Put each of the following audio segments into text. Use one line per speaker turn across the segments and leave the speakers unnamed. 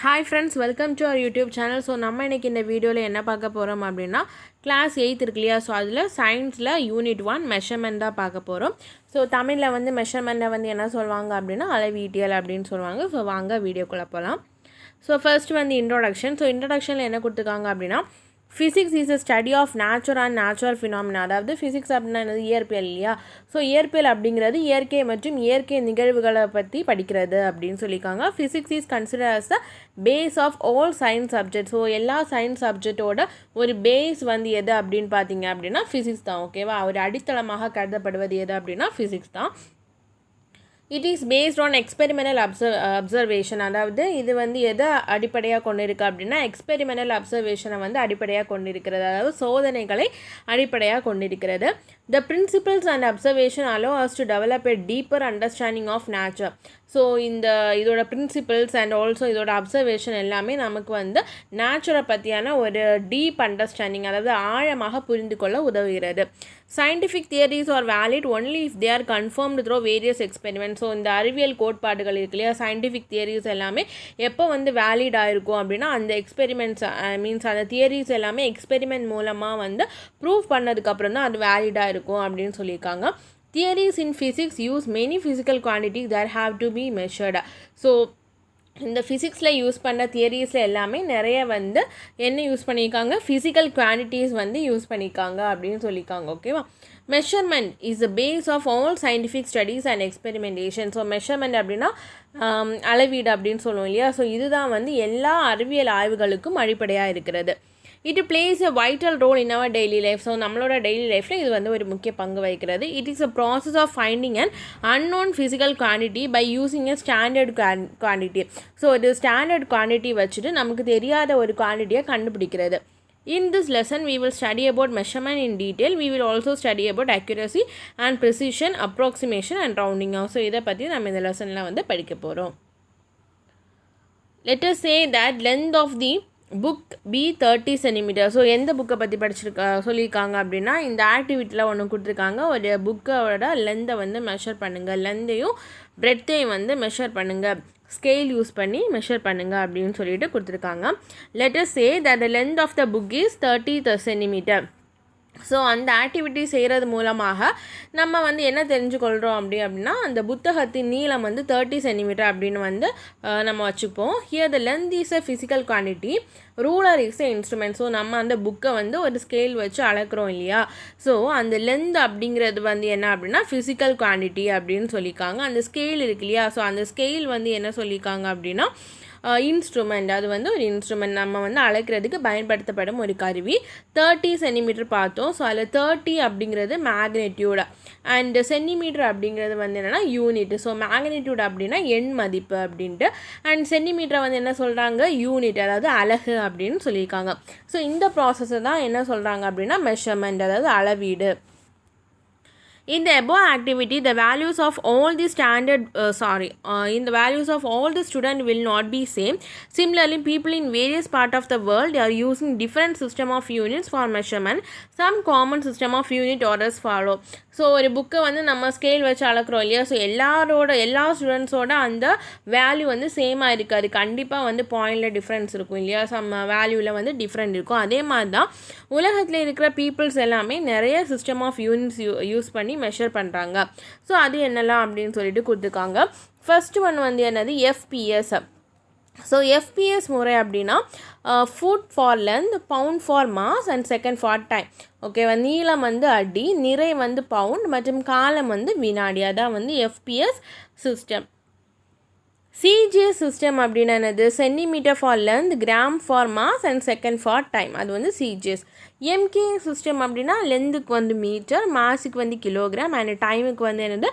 Hi friends, welcome to our YouTube channel. So நம்ம இன்னைக்கு இந்த வீடியோல என்ன பார்க்க போறோம் அப்படினா கிளாஸ் 8 இருக்கு இல்லையா, ஸோ அதில் சயின்ஸில் யூனிட் 1 மெஷர்மெண்ட் தான் பார்க்க போகிறோம். ஸோ தமிழில் வந்து மெஷர்மெண்ட்டை வந்து என்ன சொல்லுவாங்க அப்படின்னா அளவீட்டியல் அப்படின்னு சொல்லுவாங்க. ஸோ வாங்க வீடியோக்குள்ளே போகலாம். ஸோ ஃபர்ஸ்ட் வந்து இன்ட்ரோடக்ஷன். ஸோ இன்ட்ரோடக்ஷனில் என்ன கொடுத்துருக்காங்க அப்படின்னா physics is a study of nature and natural phenomena. அதாவது physics அப்படின்னா என்னது, இயற்பியல் இல்லையா. ஸோ இயற்பியல் அப்படிங்கிறது இயற்கை மற்றும் இயற்கை நிகழ்வுகளை பற்றி படிக்கிறது அப்படின்னு சொல்லியிருக்காங்க. physics is considered as the base of all science subjects. So எல்லா சயின்ஸ் சப்ஜெக்டோட ஒரு பேஸ் வந்து எது அப்படின்னு பார்த்தீங்க அப்படின்னா ஃபிசிக்ஸ் தான். ஓகேவா, ஒரு அடித்தளமாக கருதப்படுவது எது அப்படின்னா ஃபிசிக்ஸ் தான். It is based on experimental observation. அதாவது இது வந்து எதை அடிப்படையாக கொண்டு இருக்குது அப்படின்னா எக்ஸ்பெரிமெண்டல் அப்சர்வேஷனை வந்து அடிப்படையாக கொண்டு இருக்கிறது, அதாவது சோதனைகளை அடிப்படையாக கொண்டிருக்கிறது. The principles and observation allow us to develop a deeper understanding of nature. So இதோட பிரின்சிபல்ஸ் அண்ட் ஆல்சோ இதோட அப்சர்வேஷன் எல்லாமே நமக்கு வந்து நேச்சரை பற்றியான ஒரு டீப் அண்டர்ஸ்டாண்டிங், அதாவது ஆழமாக புரிந்து கொள்ள உதவுகிறது. Scientific theories R valid only if they are confirmed throw various experiment. So இந்த அறிவியல் கோட்பாடுகள் இருக்கு இல்லையா, சயின்டிஃபிக் தியரிஸ் எல்லாமே எப்போ வந்து வேலிட் ஆகிருக்கும் அப்படின்னா அந்த எக்ஸ்பெரிமெண்ட்ஸ் மீன்ஸ் அந்த தியரிஸ் எல்லாமே எக்ஸ்பெரிமெண்ட் மூலமாக வந்து ப்ரூவ் பண்ணதுக்கப்புறம் தான் அது வேலிடாக இருக்கும் அப்படின்னு சொல்லியிருக்காங்க. Theories in physics use many physical quantities that have to be measured. So இந்த ஃபிசிக்ஸில் யூஸ் பண்ண தியரிஸில் எல்லாமே நிறைய வந்து என்ன யூஸ் பண்ணியிருக்காங்க, ஃபிசிக்கல் குவான்டிட்டிஸ் வந்து யூஸ் பண்ணியிருக்காங்க அப்படின்னு சொல்லியிருக்காங்க. ஓகேவா, measurement is the base of all scientific studies and experimentation. So measurement அப்படின்னா அளவீடு அப்படின்னு சொல்லுவோம் இல்லையா. ஸோ இதுதான் வந்து எல்லா அறிவியல் ஆய்வுகளுக்கும் அடிப்படையாக இருக்கிறது. It plays a vital role in our daily life. So நம்மளோட டெய்லி லைஃப்பில் இது வந்து ஒரு முக்கிய பங்கு வகிக்கிறது. It is a process of finding and unknown physical quantity by using a standard quantity. So இது ஸ்டாண்டர்ட் குவான்டிட்டி வச்சுட்டு நமக்கு தெரியாத ஒரு குவான்டிட்டியை கண்டுபிடிக்கிறது. In this lesson, we will study about measurement in detail. We will also study about accuracy and precision, approximation and rounding off. So இதை பற்றி நம்ம இந்த லெசனில் வந்து படிக்க போகிறோம். Let us say that length of the book be 30 centimetre. So எந்த புக்கை பற்றி சொல்லியிருக்காங்க அப்படின்னா இந்த ஆக்டிவிட்டியில் ஒன்று கொடுத்துருக்காங்க, ஒரு புக்கோட லென்த்தை வந்து மெஷர் பண்ணுங்கள், லென்த்தையும் பிரெத்தையும் வந்து மெஷர் பண்ணுங்கள், ஸ்கேல் யூஸ் பண்ணி மெஷர் பண்ணுங்கள் அப்படின்னு சொல்லிட்டு கொடுத்துருக்காங்க. Let us say that the length of the book is 30 centimetre. So அந்த ஆக்டிவிட்டி செய்கிறது மூலமாக நம்ம வந்து என்ன தெரிஞ்சுக்கொள்கிறோம் அப்படின்னா அந்த புத்தகத்தின் நீளம் வந்து 30 சென்டிமீட்டர் அப்படின்னு வந்து நம்ம வச்சுப்போம். Here the length is a physical quantity, ruler is a instrument. So நம்ம அந்த புக்கை வந்து ஒரு ஸ்கேல் வச்சு அளக்குறோம் இல்லையா. ஸோ அந்த லென்த் அப்படிங்கிறது வந்து என்ன அப்படின்னா ஃபிசிக்கல் குவான்டிட்டி அப்படின்னு சொல்லியிருக்காங்க. அந்த ஸ்கேல் இருக்கு இல்லையா, ஸோ அந்த ஸ்கேல் வந்து என்ன சொல்லியிருக்காங்க அப்படின்னா இன்ஸ்ட்ருமெண்ட். அது வந்து ஒரு இன்ஸ்ட்ருமெண்ட், நம்ம வந்து அளக்கிறதுக்கு பயன்படுத்தப்படும் ஒரு கருவி. 30 சென்டிமீட்டர் பார்த்தோம். ஸோ அதில் 30 அப்படிங்கிறது மேக்னெட்யூட் அண்ட் சென்டிமீட்டர் அப்படிங்கிறது வந்து என்னென்னா யூனிட். ஸோ மேக்னெட்யூட் அப்படின்னா எண் மதிப்பு அப்படின்ட்டு, அண்ட் சென்டிமீட்டரை வந்து என்ன சொல்கிறாங்க, யூனிட், அதாவது அலகு அப்படின்னு சொல்லியிருக்காங்க. ஸோ இந்த ப்ராசஸை தான் என்ன சொல்கிறாங்க அப்படின்னா மெஷர்மெண்ட், அதாவது அளவீடு. In the above activity, the values of all the in the values of all the student will not be same. Similarly, people in various part of the world are using different system of units for measurement. Some common system of unit orders follow. So ஒரு புக்கை வந்து நம்ம scale வச்சு அளக்குறோம் இல்லையா. So எல்லா ஸ்டூடெண்ட்ஸோட அந்த value வந்து சேமாக இருக்காது, கண்டிப்பாக வந்து பாயிண்டில் டிஃப்ரென்ஸ் இருக்கும் இல்லையா, சம் வேல்யூவில் வந்து டிஃப்ரெண்ட் இருக்கும். அதே மாதிரி தான் உலகத்தில் இருக்கிற பீப்புள்ஸ் எல்லாமே நிறைய சிஸ்டம் ஆஃப் யூனிட்ஸ் யூஸ் பண்ணி மெஷர் பண்ணுறாங்க. ஸோ அது என்னெல்லாம் அப்படின்னு சொல்லிட்டு கொடுத்துருக்காங்க. ஃபர்ஸ்ட் ஒன் வந்து என்னது, எஃப்பிஎஸ். ஸோ எஃப்பிஎஸ் முறை அப்படின்னா foot for length, pound for mass and second for time. ஓகேவா, நீளம் வந்து அடி, நிறை வந்து பவுண்ட் மற்றும் காலம் வந்து வினாடி. அதான் வந்து எஃப்பிஎஸ் சிஸ்டம். சிஜிஎஸ் சிஸ்டம் அப்படின்னா என்னது, centimetre for length, gram for mass and second for time. அது வந்து சிஜிஎஸ். எம்கே சிஸ்டம் அப்படின்னா லென்த்துக்கு வந்து மீட்டர், மாஸுக்கு வந்து கிலோகிராம் அண்ட் டைமுக்கு வந்து என்னது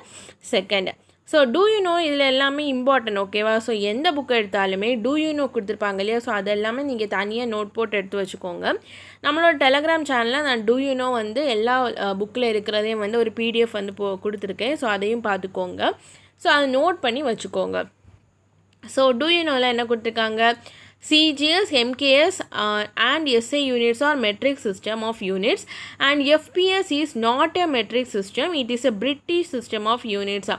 second. So do you know இதில் எல்லாமே இம்பார்ட்டன்ட். ஓகேவா, ஸோ எந்த புக்கை எடுத்தாலுமே டூ யூ நோ கொடுத்துருப்பாங்க இல்லையா. ஸோ அது எல்லாமே நீங்கள் தனியாக நோட் போட்டு எடுத்து வச்சுக்கோங்க. நம்மளோட டெலகிராம் சேனலில் நான் டூ யூ நோ வந்து எல்லா புக்கில் இருக்கிறதையும் வந்து ஒரு பிடிஎஃப் வந்து கொடுத்துருக்கேன். ஸோ அதையும் பார்த்துக்கோங்க. ஸோ அதை நோட் பண்ணி வச்சுக்கோங்க. ஸோ டூ யூ நோவில் என்ன கொடுத்துருக்காங்க, CGS, MKS and SA units are metric system of units, and FPS is not a metric system, it is a British system of units.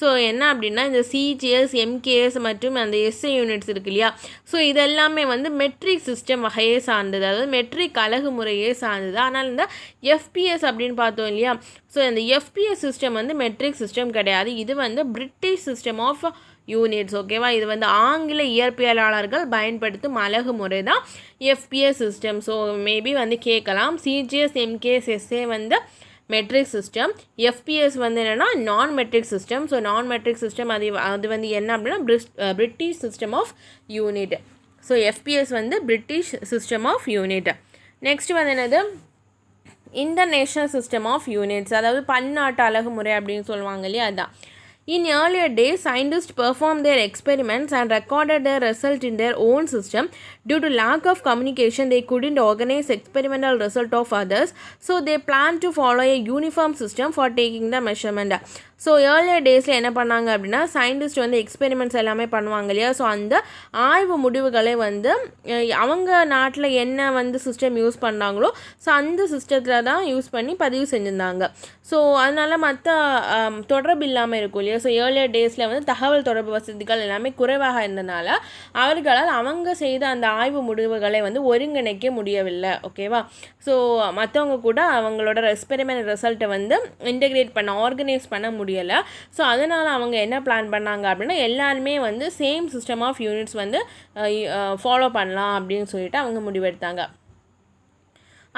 So என்ன அப்படின்னா இந்த சிஜிஎஸ், எம்கேஎஸ் மற்றும் அந்த S A units இருக்கு இல்லையா, so இதெல்லாமே வந்து மெட்ரிக் சிஸ்டம் வகையே சார்ந்தது, அதாவது மெட்ரிக் அலகு முறையே சார்ந்தது. ஆனால் இந்த எஃபிஎஸ் அப்படின்னு பார்த்தோம் இல்லையா, ஸோ இந்த எஃபிஎஸ் சிஸ்டம் வந்து மெட்ரிக் சிஸ்டம் கிடையாது, இது வந்து பிரிட்டிஷ் சிஸ்டம் ஆஃப் யூனிட்ஸ். ஓகேவா, இது வந்து ஆங்கில இயற்பியலாளர்கள் பயன்படுத்தும் அலகு முறை தான் எஃபிஎஸ் சிஸ்டம். ஸோ மேபி வந்து கேட்கலாம், சிஜிஎஸ், எம்கேஎஸ், எஸ்ஏ வந்து மெட்ரிக் சிஸ்டம், எஃபிஎஸ் வந்து என்னென்னா non metric system. So non metric system அது வந்து என்ன அப்படின்னா British system of unit. So FPS வந்து British system of unit. Next வந்து என்னது, இன்டர்நேஷ்னல் சிஸ்டம் ஆஃப் யூனிட்ஸ், அதாவது பன்னாட்டு அலகு முறை அப்படின்னு சொல்லுவாங்க இல்லையா, அதுதான். In earlier days, scientists performed their experiments and recorded their result in their own system. Due to lack of communication, they couldn't organize experimental result of others, so they planned to follow a uniform system for taking the measurement. So earlier டேஸில் என்ன பண்ணாங்க அப்படின்னா, scientist வந்து experiments எல்லாமே பண்ணுவாங்க இல்லையா, so அந்த ஆய்வு முடிவுகளை வந்து அவங்க நாட்டில் என்ன வந்து சிஸ்டம் யூஸ் பண்ணாங்களோ ஸோ அந்த சிஸ்டத்தில் தான் யூஸ் பண்ணி பதிவு செஞ்சுருந்தாங்க. ஸோ அதனால் மற்ற தொடர்பு இல்லாமல் இருக்கும் இல்லையா, ஸோ ஏர்லியர் டேஸில் வந்து தகவல் தொடர்பு வசதிகள் எல்லாமே குறைவாக இருந்தனால அவர்களால் அவங்க செய்த அந்த ஆய்வு முடிவுகளை வந்து ஒருங்கிணைக்க முடியவில்லை. ஓகேவா, ஸோ மற்றவங்க கூட அவங்களோட எக்ஸ்பெரிமெண்ட் ரிசல்ட்டை வந்து இன்டெகிரேட் பண்ண, ஆர்கனைஸ் பண்ண முடியலை. ஸோ அதனால் அவங்க என்ன பிளான் பண்ணாங்க அப்படின்னா, எல்லாருமே வந்து சேம் சிஸ்டம் ஆஃப் யூனிட்ஸ் வந்து ஃபாலோ பண்ணலாம் அப்படின்னு சொல்லிட்டு அவங்க முடிவெடுத்தாங்க.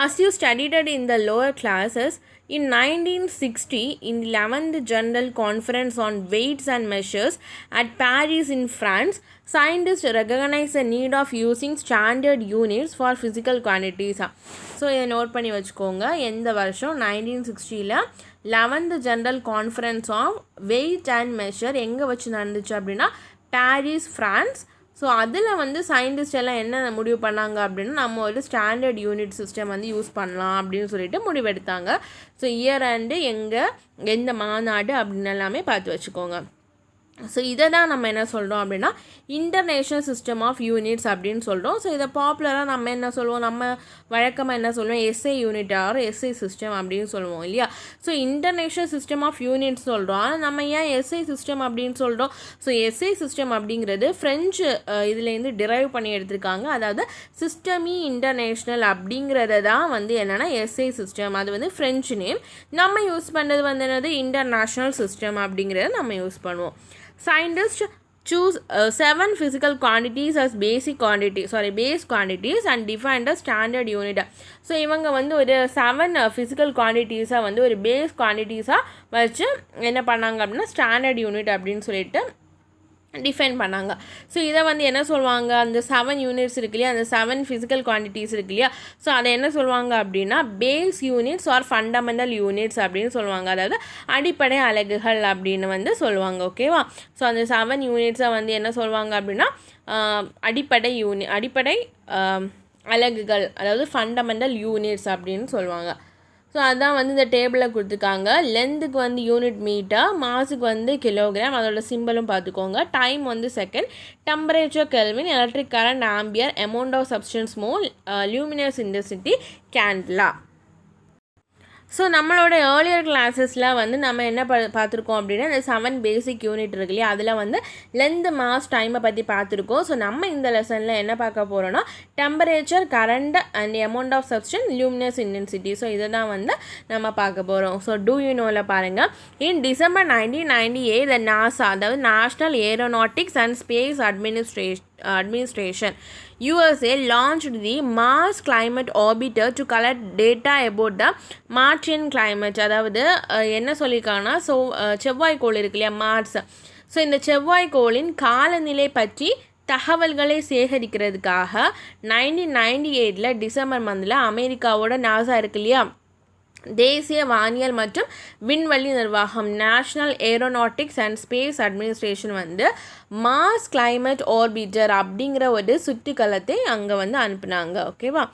As you studied it in the lower classes, in 1960, in the 11th General Conference on Weights and Measures at Paris in France, scientists recognized the need of using standard units for physical quantities. So இதை note பண்ணி வச்சுக்கோங்க, எந்த வருஷம் 1960ல் 11th General Conference of Weight and Measure எங்கே வச்சு நடந்துச்சு அப்படின்னா Paris, France. So அதில் வந்து சயின்டிஸ்ட் எல்லாம் என்ன முடிவு பண்ணாங்க அப்படின்னா, நம்ம ஒரு ஸ்டாண்டர்ட் யூனிட் சிஸ்டம் வந்து யூஸ் பண்ணலாம் அப்படின்னு சொல்லிட்டு முடிவெடுத்தாங்க. ஸோ இயர் அண்டு எந்த மாநாடு அப்படின்னு எல்லாமே பார்த்து வச்சுக்கோங்க. ஸோ இதை தான் நம்ம என்ன சொல்கிறோம் அப்படின்னா இன்டர்நேஷ்னல் சிஸ்டம் ஆஃப் யூனிட்ஸ் அப்படின்னு சொல்கிறோம். ஸோ இதை பாப்புலராக நம்ம என்ன சொல்லுவோம், நம்ம வழக்கமாக என்ன சொல்லுவோம், SI unit or SI system அப்படின்னு சொல்லுவோம் இல்லையா. So international system of units சொல்கிறோம், ஆனால் நம்ம ஏன் எஸ்ஐ சிஸ்டம் அப்படின்னு சொல்கிறோம். ஸோ எஸ்ஐ சிஸ்டம் அப்படிங்கிறது ஃப்ரெஞ்சு இதுலேருந்து டிரைவ் பண்ணி எடுத்திருக்காங்க, அதாவது சிஸ்டமி இன்டர்நேஷ்னல் அப்படிங்கிறத தான் வந்து என்னென்னா எஸ்ஐ சிஸ்டம், அது வந்து ஃப்ரெஞ்சு நேம். நம்ம யூஸ் பண்ணுறது வந்து என்னது இன்டர்நேஷ்னல் சிஸ்டம் அப்படிங்கிறத நம்ம யூஸ் பண்ணுவோம். Scientists choose 7 physical quantities as base quantities and define the standard unit. So இவங்க வந்து ஒரு 7 physical quantities-ஆ வந்து ஒரு பேஸ் குவான்டிட்டிஸாக வச்சு என்ன பண்ணாங்க அப்படின்னா ஸ்டாண்டர்ட் யூனிட் அப்படின்னு சொல்லிட்டு டிஃபைன் பண்ணாங்க. ஸோ இதை வந்து என்ன சொல்லுவாங்க, அந்த 7 யூனிட்ஸ் இருக்கு இல்லையா, அந்த 7 ஃபிசிக்கல் குவான்டிட்டிஸ் இருக்கு இல்லையா, ஸோ அதை என்ன சொல்லுவாங்க அப்படின்னா base units or fundamental units அப்படின்னு சொல்லுவாங்க, அதாவது அடிப்படை அலகுகள் அப்படின்னு வந்து சொல்லுவாங்க. ஓகேவா, ஸோ அந்த 7 யூனிட்ஸை வந்து என்ன சொல்லுவாங்க அப்படின்னா அடிப்படை அலகுகள், அதாவது ஃபண்டமெண்டல் யூனிட்ஸ் அப்படின்னு சொல்லுவாங்க. ஸோ அதான் வந்து இந்த டேபிளில் கொடுத்துருக்காங்க. லென்த்துக்கு வந்து யூனிட் மீட்டர், மாஸுக்கு வந்து கிலோகிராம், அதோட சிம்பிளும் பார்த்துக்கோங்க. டைம் வந்து second, temperature Kelvin, electric current ampere, amount of substance mole, luminous intensity candela. So நம்மளோட ஏர்லியர் கிளாஸஸில் வந்து நம்ம என்ன பார்த்துருக்கோம் அப்படின்னா இந்த 7 பேசிக் யூனிட் இருக்கு இல்லையா, அதில் வந்து லென்த், மாஸ், டைமை பற்றி பார்த்துருக்கோம். ஸோ நம்ம இந்த லெசனில் என்ன பார்க்க போகிறோன்னா temperature, current and amount of substance, luminous intensity. So இதை தான் வந்து நம்ம பார்க்க போகிறோம். ஸோ டூ யூ நோவில் பாருங்கள், இன் டிசம்பர் 1998 the NASA, அதாவது national aeronautics and space administration USA launched the Mars Climate Orbiter to collect data about the Martian climate. அதாவது என்ன சொல்லியிருக்காங்கன்னா, ஸோ செவ்வாய்க்கோள் இருக்கு இல்லையா மார்ஸ், ஸோ இந்த செவ்வாய்க்கோளின் காலநிலை பற்றி தகவல்களை சேகரிக்கிறதுக்காக 1998 டிசம்பர் மந்தில் அமெரிக்காவோட நாசா இருக்கு இல்லையா, தேசிய வானியல் மற்றும் விண்வெளி நிர்வாகம், national aeronautics and space administration வந்து மார்ஸ் கிளைமேட் ஆர்பிட்டர் அப்படிங்கிற ஒரு சுற்றுக்கலத்தை அங்கே வந்து அனுப்புனாங்க. ஓகேவா,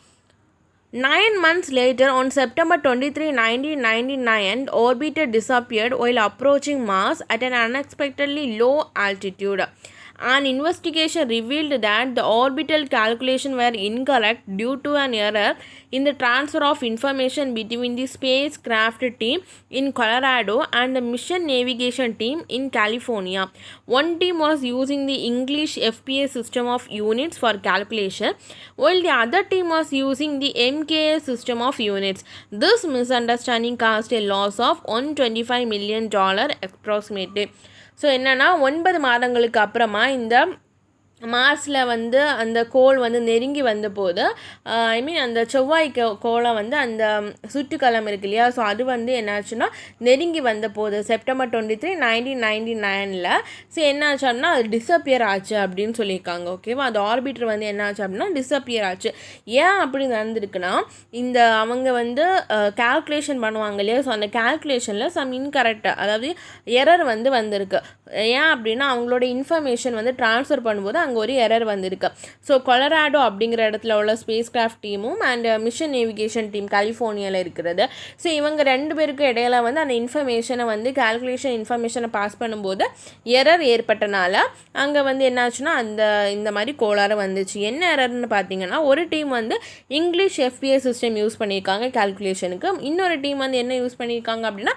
9 months later, on September 23, 1999, orbiter disappeared while approaching Mars at an unexpectedly low altitude. An investigation revealed that the orbital calculations were incorrect due to an error in the transfer of information between the spacecraft team in Colorado and the mission navigation team in California. One team was using the English FPA system of units for calculation, while the other team was using the MKA system of units. This misunderstanding caused a loss of $125 million approximately. So என்னென்னா 9 மாதங்களுக்கு அப்புறமா இந்த மார்ஸில் வந்து அந்த கோள் வந்து நெருங்கி வந்தபோது அந்த செவ்வாய் கோளை வந்து அந்த சுற்றுக்களம் இருக்கு இல்லையா, ஸோ அது வந்து என்னாச்சுன்னா நெருங்கி வந்தபோது September 23, 1999 ஸோ என்னாச்சு அப்படின்னா அது டிஸப்பியர் ஆச்சு அப்படின்னு சொல்லியிருக்காங்க. ஓகேவா, அது ஆர்பிட்டர் வந்து என்னாச்சு அப்படின்னா டிஸப்பியர் ஆச்சு. ஏன் அப்படி நடந்திருக்குன்னா இந்த அவங்க வந்து கால்குலேஷன் பண்ணுவாங்க இல்லையா, ஸோ அந்த கால்குலேஷனில் சம் இன்கரெக்ட், அதாவது எரர் வந்து வந்திருக்கு. ஏன் அப்படின்னா அவங்களோட இன்ஃபர்மேஷன் வந்து ட்ரான்ஸ்ஃபர் பண்ணும்போது அங்கே ஒரு எரர் வந்திருக்கு. ஸோ கொலராடோ அப்படிங்கிற இடத்துல உள்ள ஸ்பேஸ் கிராஃப்ட் டீமும் அண்ட் மிஷன் நேவிகேஷன் டீம் கலிஃபோர்னியாவில் இருக்கிறது. ஸோ இவங்க 2 பேருக்கு இடையில வந்து அந்த இன்ஃபர்மேஷனை வந்து கால்குலேஷன் இன்ஃபர்மேஷனை பாஸ் பண்ணும்போது எரர் ஏற்பட்டனால அங்கே வந்து என்னாச்சுன்னா இந்த மாதிரி கோளாறு வந்துச்சு. என்ன எரர்னு பார்த்தீங்கன்னா ஒரு டீம் வந்து இங்கிலீஷ் FPA சிஸ்டம் யூஸ் பண்ணியிருக்காங்க கால்குலேஷனுக்கு, இன்னொரு டீம் வந்து என்ன யூஸ் பண்ணியிருக்காங்க அப்படின்னா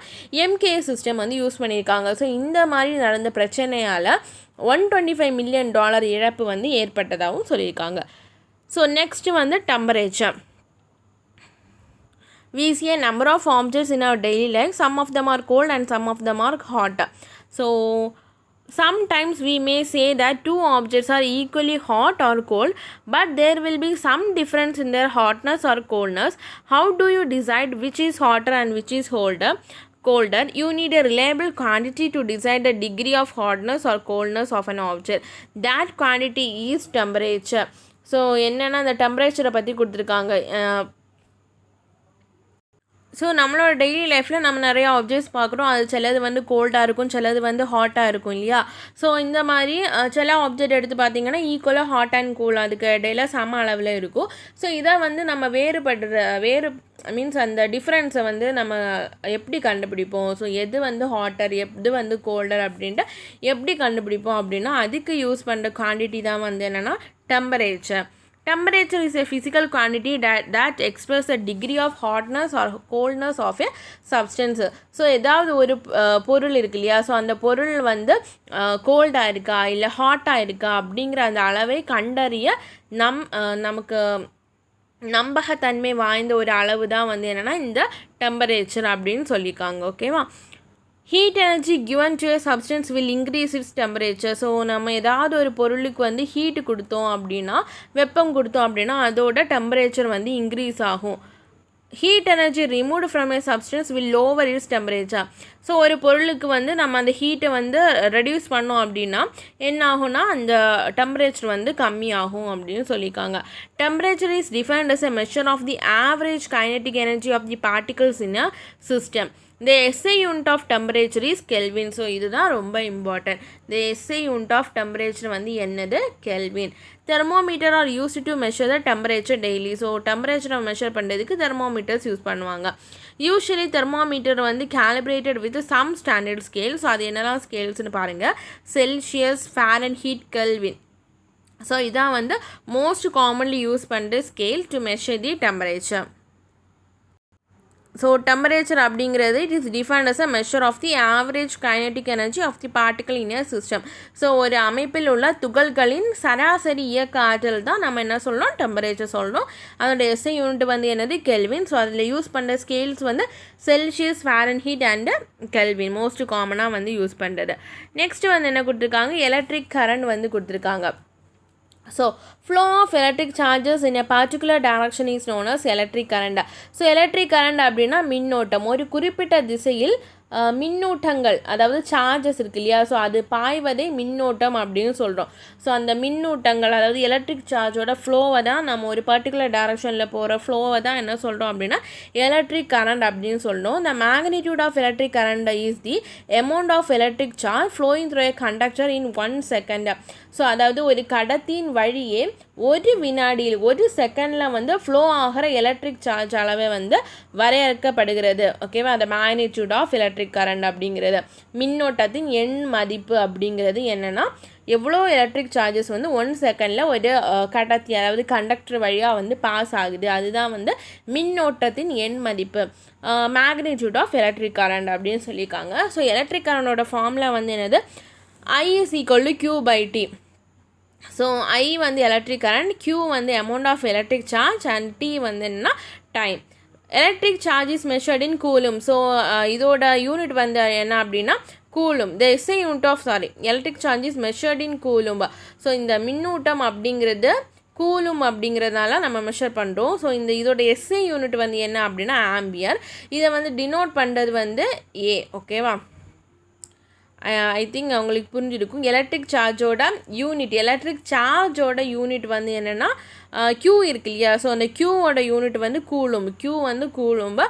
MKA சிஸ்டம் வந்து யூஸ் பண்ணியிருக்காங்க. ஸோ இந்த மாதிரி நடந்த பிரச்சனையால் $125 million இழப்பு வந்து ஏற்பட்டதாகவும் சொல்லியிருக்காங்க. ஸோ நெக்ஸ்ட் வந்து temperature. We see a number of objects in our daily life. Some of them are cold and some of them are hot. So sometimes we may say that 2 objects are equally hot or cold, but there will be some difference in their hotness or coldness. How do you decide which is hotter and which is colder? You need a reliable quantity to decide the degree of hotness or coldness of an object. That quantity is temperature. So என்னென்னா அந்த டெம்பரேச்சரை பற்றி கொடுத்துருக்காங்க. So நம்மளோட daily லைஃப்பில் நம்ம நிறையா objects பார்க்குறோம். அது சிலது வந்து கோல்டாக இருக்கும், சிலது வந்து ஹாட்டாக இருக்கும் இல்லையா. ஸோ இந்த மாதிரி சில ஆப்ஜெக்ட் எடுத்து பார்த்திங்கன்னா ஈக்குவலாக ஹாட் அண்ட் கூல் அதுக்கு இடையில சம அளவில் இருக்கும். ஸோ இதை வந்து நம்ம மீன்ஸ் அந்த டிஃப்ரென்ஸை வந்து நம்ம எப்படி கண்டுபிடிப்போம், ஸோ எது வந்து ஹாட்டர் எது வந்து கோல்டர் அப்படின்ட்டு எப்படி கண்டுபிடிப்போம் அப்படின்னா அதுக்கு யூஸ் பண்ணுற குவான்டிட்டி தான் வந்து என்னென்னா temperature. Temperature is a physical quantity that expresses the degree of hotness or coldness of a substance. So ஏதாவது ஒரு பொருள் இருக்கு இல்லையா, ஸோ அந்த பொருள் வந்து கோல்டாக இருக்கா இல்லை ஹாட்டாக இருக்கா அப்படிங்கிற அந்த அளவை கண்டறிய நமக்கு நம்பகத்தன்மை வாய்ந்த ஒரு அளவு தான் வந்து என்னென்னா இந்த டெம்பரேச்சர் அப்படின்னு சொல்லியிருக்காங்க. ஓகேவா, heat energy given to a substance will increase its temperature. So நம்ம ஏதாவது ஒரு பொருளுக்கு வந்து ஹீட்டு கொடுத்தோம் அப்படின்னா, வெப்பம் கொடுத்தோம் அப்படின்னா அதோட டெம்பரேச்சர் வந்து இன்க்ரீஸ் ஆகும். Heat energy removed from A substance will lower it's temperature. So ஒரு பொருளுக்கு வந்து நம்ம அந்த ஹீட்டை வந்து ரெடியூஸ் பண்ணோம் அப்படின்னா என்ன ஆகும்னா அந்த டெம்பரேச்சர் வந்து கம்மியாகும் அப்படின்னு சொல்லியிருக்காங்க. Temperature is defined as a measure of the average kinetic energy of the particles in a system. The SI unit of temperature is Kelvin. So இதுதான் ரொம்ப important. The SI unit of temperature வந்து என்னது? Kelvin. Thermometer are used to measure the temperature daily. So டெம்பரேச்சரை measure பண்ணுறதுக்கு thermometers use பண்ணுவாங்க. Usually thermometer வந்து calibrated with some standard scale. So அது என்னெல்லாம் ஸ்கேல்ஸ்னு பாருங்கள், செல்சியஸ், ஃபாரன்ஹீட், கெல்வின். ஸோ இதான் வந்து மோஸ்ட் காமன்லி யூஸ் பண்ணுற scale to measure the temperature. So temperature அப்படிங்கிறது it is defined as a measure of the average kinetic energy of the particle in a system. So ஒரு அமைப்பில் உள்ள துகள்களின் சராசரி இயக்க ஆற்றல் தான் நம்ம என்ன சொல்லணும், டெம்பரேச்சர் சொல்லணும். அதோட SI யூனிட் வந்து என்னது? கெல்வின். ஸோ அதில் யூஸ் பண்ணுற ஸ்கேல்ஸ் வந்து Celsius, Fahrenheit and kelvin most காமனாக வந்து யூஸ் பண்ணுறது. நெக்ஸ்ட்டு வந்து என்ன கொடுத்துருக்காங்க, எலக்ட்ரிக் கரண்ட் வந்து கொடுத்துருக்காங்க. So flow of electric charges in a particular direction is known as electric current. So electric current அப்படின்னா மின்னோட்டம், ஒரு குறிப்பிட்ட திசையில் மின்னூட்டங்கள், அதாவது சார்ஜஸ் இருக்கு இல்லையா, ஸோ அது பாய்வதை மின்னோட்டம் அப்படின்னு சொல்கிறோம். ஸோ அந்த மின்னூட்டங்கள், அதாவது எலக்ட்ரிக் சார்ஜோட ஃப்ளோவை தான் நம்ம ஒரு பர்டிகுலர் டைரக்ஷனில் போகிற ஃப்ளோவை தான் என்ன சொல்கிறோம் அப்படின்னா எலக்ட்ரிக் கரண்ட் அப்படின்னு சொல்கிறோம். The magnitude of electric current is the amount of electric charge flowing through a conductor in 1 second. So அதாவது ஒரு கடத்தியின் வழியே ஒரு வினாடியில், ஒரு செகண்டில் வந்து ஃப்ளோ ஆகிற எலக்ட்ரிக் சார்ஜ் அளவை வந்து வரையறுக்கப்படுகிறது. ஓகேவா, அந்த மேக்னிடியூட் ஆஃப் எலக்ட்ரிக் கரண்ட் அப்படிங்கிறது மின்னோட்டத்தின் எண் மதிப்பு அப்படிங்கிறது என்னென்னா எவ்வளோ எலக்ட்ரிக் சார்ஜஸ் வந்து 1 செகண்டில் ஒரு கடத்தி அதாவது கண்டக்டர் வழியாக வந்து பாஸ் ஆகுது, அதுதான் வந்து மின்னோட்டத்தின் எண் மதிப்பு, மேக்னிடியூட் ஆஃப் எலக்ட்ரிக் கரண்ட் அப்படின்னு சொல்லியிருக்காங்க. ஸோ எலக்ட்ரிக் கரண்டோட ஃபார்முலா வந்து என்னது, I is equal to Q/T. So I வந்து எலக்ட்ரிக் கரண்ட், Q வந்து amount of electric charge and T வந்து என்னன்னா time. Electric charge is measured in coulomb. So இதோட unit வந்து என்ன அப்படின்னா coulomb. The SI unit of electric charge is measured in coulomb. So இந்த மின்னூட்டம் அப்படிங்கிறது கூலும் அப்படிங்கிறதுனால நம்ம மெஷர் பண்ணுறோம். ஸோ இதோட எஸ்ஐ யூனிட் வந்து என்ன அப்படின்னா ஆம்பியர். இதை வந்து டினோட் பண்ணுறது வந்து ஏ. ஓகேவா, ஐ திங்க் உங்களுக்கு புரிஞ்சிருக்கும். எலக்ட்ரிக் சார்ஜோட யூனிட் வந்து என்னென்னா Q இருக்கு இல்லையா, ஸோ அந்த Qவோட யூனிட் வந்து கூலும். Q வந்து கூலும்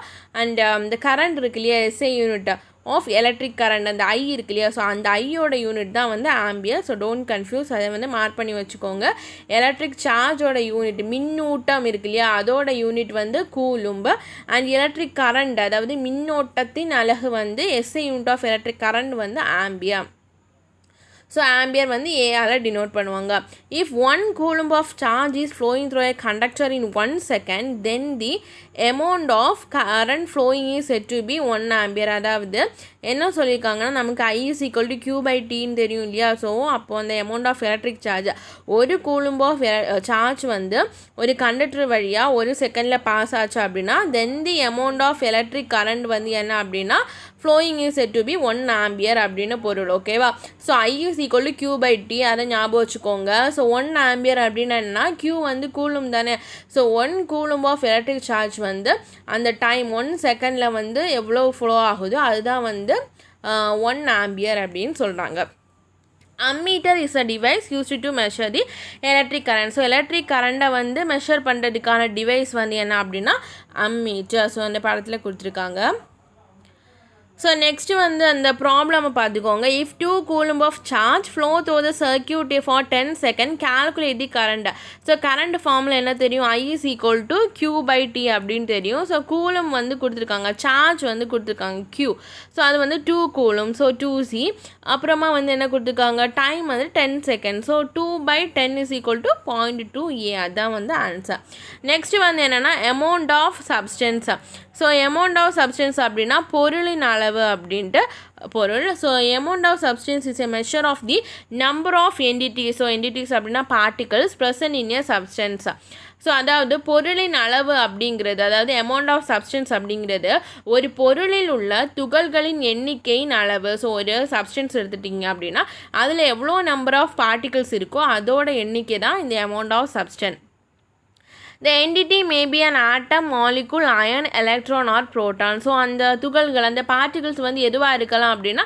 அண்ட் இந்த கரண்ட் இருக்கு இல்லையா, SI unit of electric current அந்த I இருக்கு இல்லையா, ஸோ அந்த ஐயோட யூனிட் தான் வந்து ஆம்பியர். ஸோ டோன்ட் கன்ஃபியூஸ், அதை வந்து மார்க் பண்ணி வச்சுக்கோங்க. எலக்ட்ரிக் சார்ஜோட யூனிட் மின்னூட்டம் இருக்கு இல்லையா, அதோட யூனிட் வந்து கூலும்ப அண்ட் எலக்ட்ரிக் கரண்ட் அதாவது மின்னோட்டத்தின் அலகு வந்து SI unit of electric current வந்து ஆம்பியர். ஸோ ஆம்பியர் வந்து ஏஆல் டினோட் பண்ணுவாங்க. If 1 coulomb of charge is flowing through a conductor in 1 second, then the amount of current flowing is said to be 1 ampere. அதாவது என்ன சொல்லியிருக்காங்கன்னா, நமக்கு I is equal to Q/Tன்னு தெரியும் இல்லையா. ஸோ அப்போது அந்த அமௌண்ட் ஆஃப் எலக்ட்ரிக் சார்ஜ், ஒரு coulomb of charge வந்து ஒரு கண்டக்டர் வழியாக 1 செகண்டில் பாஸ் ஆச்சு அப்படின்னா, then the amount of electric current வந்து என்ன அப்படின்னா flowing is said to be 1 ampere அப்படின்னு பொருள். ஓகேவா, so I is equal to Q/T, அதை ஞாபகம் வச்சுக்கோங்க. ஸோ 1 ampere அப்படின்னா என்ன, Q வந்து கூலும் தானே. So 1 coulomb of electric charge வந்து அந்த டைம் 1 செகண்டில் வந்து எவ்வளோ ஃப்ளோ ஆகுதோ அதுதான் வந்து 1 ampere அப்படின்னு சொல்கிறாங்க. Ammeter is a device used to measure the electric current. So electric கரண்ட்டை வந்து மெஷர் பண்ணுறதுக்கான டிவைஸ் வந்து என்ன அப்படின்னா அம்மீட்டர். ஸோ அந்த படத்தில் கொடுத்துருக்காங்க. ஸோ நெக்ஸ்ட்டு வந்து அந்த ப்ராப்ளமை பார்த்துக்கோங்க. If 2 coulomb of charge flow through the circuit for 10 second, calculate the current. So current ஃபார்மில் என்ன தெரியும், I is equal to Q/T அப்படின்னு தெரியும். ஸோ கூலும் வந்து கொடுத்துருக்காங்க, சார்ஜ் வந்து கொடுத்துருக்காங்க Q. ஸோ அது வந்து 2 coulomb, ஸோ 2C. அப்புறமா வந்து என்ன கொடுத்துருக்காங்க, டைம் வந்து 10 second. So 2/10 is equal to 0.2A. அதுதான் வந்து ஆன்சர். நெக்ஸ்ட்டு வந்து என்னென்னா amount of substance. So amount of substance அப்படின்னா பொருளின் அளவு அப்படின்ட்டு பொருள். So amount of substance is a measure of the number of entities. So entities அப்படின்னா particles present in a substance. So அதாவது பொருளின் அளவு அப்படிங்கிறது, அதாவது அமௌண்ட் ஆஃப் சப்ஸ்டன்ஸ் அப்படிங்கிறது ஒரு பொருளில் உள்ள துகள்களின் எண்ணிக்கையின் அளவு. ஸோ ஒரு சப்ஸ்டன்ஸ் எடுத்துட்டிங்க அப்படின்னா அதில் எவ்வளோ நம்பர் ஆஃப் பார்ட்டிகல்ஸ் இருக்கோ அதோட எண்ணிக்கை தான் இந்த amount of substance. The entity may be an atom, molecule, ion, electron or proton. So அந்த துகள்கள் அந்த பார்ட்டிகல்ஸ் வந்து எதுவாக இருக்கலாம் அப்படின்னா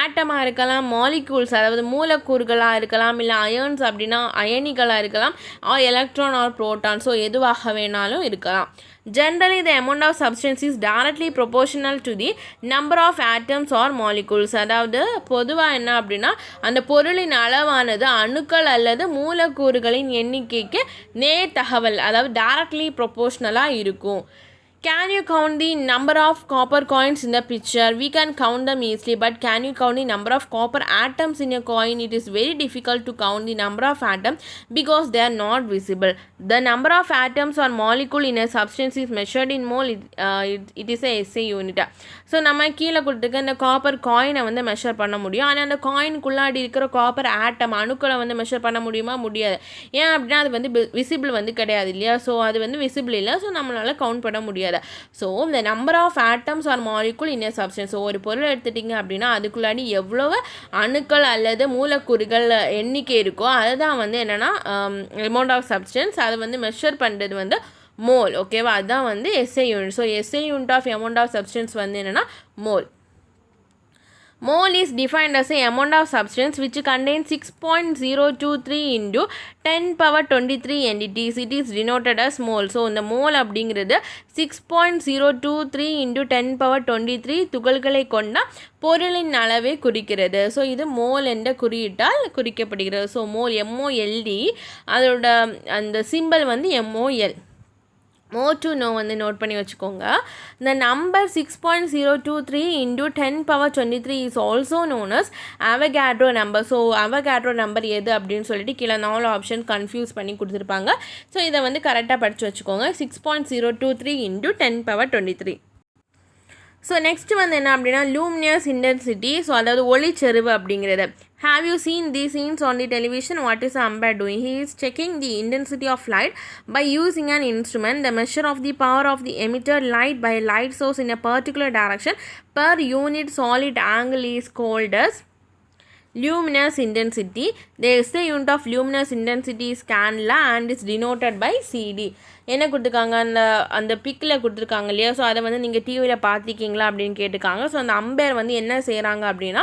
ஆட்டமாக இருக்கலாம், மாலிக்யூல்ஸ் அதாவது மூலக்கூறுகளாக இருக்கலாம், இல்லை அயன்ஸ் அப்படின்னா அயனிகளாக இருக்கலாம், or electron or proton. So எதுவாக வேணாலும் இருக்கலாம். Generally, the amount of substance is directly proportional to the number of atoms or molecules. அதாவது பொதுவாக என்ன அப்படின்னா அந்த பொருளின் அளவானது அணுக்கள் அல்லது மூலக்கூறுகளின் எண்ணிக்கைக்கு நேர் தகவல், அதாவது directly proportional-ஆக இருக்கும். Can you count the number of copper coins in the picture? We can count them easily, but can you count the number of copper atoms in a coin? It is very difficult to count the number of atoms because they are not visible. The number of atoms or molecule in a substance is measured in mole. It is a SI unit. So நம்ம கீழே கொடுத்துருக்க இந்த copper காயினை வந்து measure பண்ண முடியும். ஆனால் அந்த காயினுக்குள்ளாடி இருக்கிற காப்பர் ஆட்டம் அணுக்களை வந்து மெஷர் பண்ண முடியுமா, முடியாது. ஏன் அப்படின்னா அது வந்து விசிபிள் வந்து கிடையாது இல்லையா. ஸோ அது வந்து விசிபிள் இல்லை, ஸோ நம்மளால் கவுண்ட் பண்ண முடியாது. ஸோ இந்த number of atoms or molecule in a substance. So ஒரு பொருள் எடுத்துட்டிங்க அப்படின்னா அதுக்குள்ளாடி எவ்வளவு அணுக்கள் அல்லது மூலக்கூறுகள் எண்ணிக்கை இருக்கோ அதுதான் வந்து என்னென்னா அமௌண்ட் ஆஃப் சப்ஸ்டன்ஸ். அதை வந்து மெஷர் பண்ணுறது வந்து மோல். ஓகேவா, அதுதான் வந்து SI unit. So SI unit of amount of substance வந்து என்னென்னா mole. Mole is defined as a amount of substance which contains 6.023 into 10 power 23 entities. It is denoted as mole. So, இந்த mole அப்படிங்கிறது 6.023 into 10 power 23 துகள்களை கொண்ட பொருளின் அளவை குறிக்கிறது. So இது மோல் என்ற குறியீட்டால் குறிக்கப்படுகிறது. ஸோ மோல் MOLD, அதோட அந்த சிம்பல் வந்து MOL. more to know வந்து நோட் பண்ணி வச்சுக்கோங்க. The number 6.023 into 10 power 23 is also known as Avogadro number. So Avogadro number எது அப்படின்னு சொல்லிட்டு கீழே 4 ஆப்ஷன் கன்ஃபியூஸ் பண்ணி கொடுத்துருப்பாங்க. ஸோ இதை வந்து கரெக்டாக படித்து வச்சுக்கோங்க. 6.023 into 10 power 23. ஸோ நெக்ஸ்ட் வந்து என்ன அப்படின்னா லூமினஸ் இன்டென்சிட்டி. ஸோ அதாவது ஒளிச்செறிவு அப்படிங்கிறது. Have you seen these scenes on the television? What is the umpire doing? He is checking the intensity of light by using an instrument. The measure of the power of the emitted light by a light source in a particular direction per unit solid angle is called as luminous intensity. The SI unit of luminous intensity is candela and is denoted by CD. என்ன கொடுத்துருக்காங்க அந்த பிக்கில் கொடுத்துருக்காங்க இல்லையா. So அதை வந்து நீங்கள் டிவியில் பார்த்திக்கிங்களா அப்படின்னு கேட்டுருக்காங்க. ஸோ அந்த அம்பையர் வந்து என்ன செய்கிறாங்க அப்படின்னா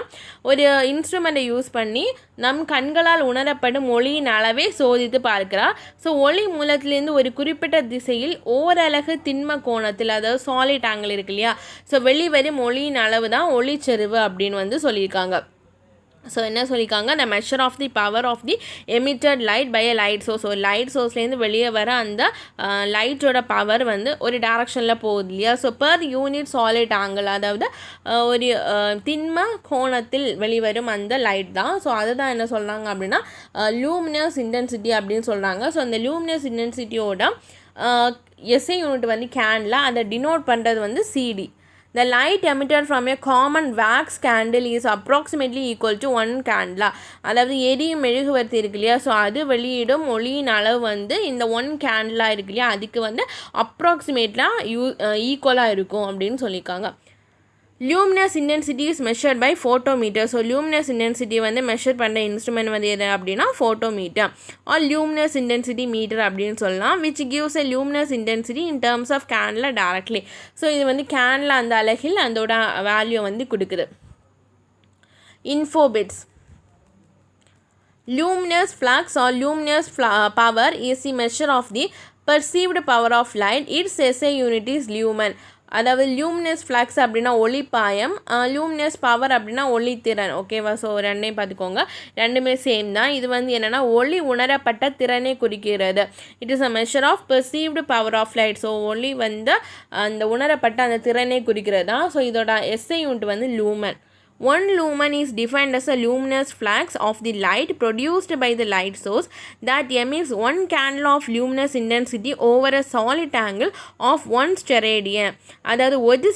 ஒரு இன்ஸ்ட்ருமெண்ட்டை யூஸ் பண்ணி நம் கண்களால் உணரப்படும் ஒளியின் அளவை சோதித்து பார்க்கிறார். ஸோ ஒளி மூலத்திலேருந்து ஒரு குறிப்பிட்ட திசையில் ஓரலகு திண்ம கோணத்தில், அதாவது சாலிட் ஆங்கிள் இருக்கு இல்லையா, ஸோ வெளிவரும் ஒளியின் அளவு தான் ஒளிச்செறிவு அப்படின்னு வந்து சொல்லியிருக்காங்க. ஸோ என்ன சொல்லியிருக்காங்க, the measure of the power of the emitted light by a light source. So light சோர்ஸ்லேருந்து வெளியே வர அந்த லைட்டோட பவர் வந்து ஒரு டைரக்ஷனில் போகுது இல்லையா. So per unit solid angle, அதாவது ஒரு திண்ம கோணத்தில் வெளிவரும் அந்த லைட் தான். ஸோ அதுதான் என்ன சொல்கிறாங்க அப்படின்னா லூமினஸ் இன்டென்சிட்டி அப்படின்னு சொல்கிறாங்க. ஸோ அந்த லூமினஸ் இன்டென்சிட்டியோட எஸ்ஐ யூனிட் வந்து கேண்டில், அதை டினோட் பண்ணுறது வந்து CD. The light emitted from a common wax candle is approximately equal to 1 candela. அதாவது எரியும் மெழுகுவர்த்தி இருக்கு இல்லையா, ஸோ அது வெளியிடும் ஒளியின் அளவு வந்து இந்த 1 candela இருக்கு இல்லையா, அதுக்கு வந்து அப்ராக்சிமேட்லாக ஈக்குவலாக இருக்கும் அப்படின்னு சொல்லியிருக்காங்க. luminous intensity is measured by photometer. So luminous intensity வந்து மெஷர் பண்ணுற இன்ஸ்ட்ருமெண்ட் வந்து எது அப்படின்னா photometer or luminous intensity meter அப்படின்னு சொல்லலாம். which gives a luminous intensity in terms of candela directly. So இது வந்து கேண்டில் அந்த அலகில் அதோட வேல்யூ வந்து கொடுக்குது. infobits. luminous flux or luminous power is the measure of the perceived power of light. Its SI unit is lumen. அதாவது luminous flux அப்படின்னா ஒளிப்பாயம், luminous power அப்படின்னா ஒளித்திறன். ஓகேவா. ஸோ ரெண்டையும் பார்த்துக்கோங்க, ரெண்டுமே சேம் தான். இது வந்து என்னென்னா ஒளி உணரப்பட்ட திறனை குறிக்கிறது. It is a measure of perceived power of light. So ஒளி வந்து அந்த உணரப்பட்ட அந்த திறனை குறிக்கிறது தான். ஸோ இதோட எஸ்ஐ யூனிட் வந்து lumen. One lumen is defined as a luminous flux of the light produced by the light source that emits 1 candela of luminous intensity over a solid angle of 1 steradian. அதாவது ஒரு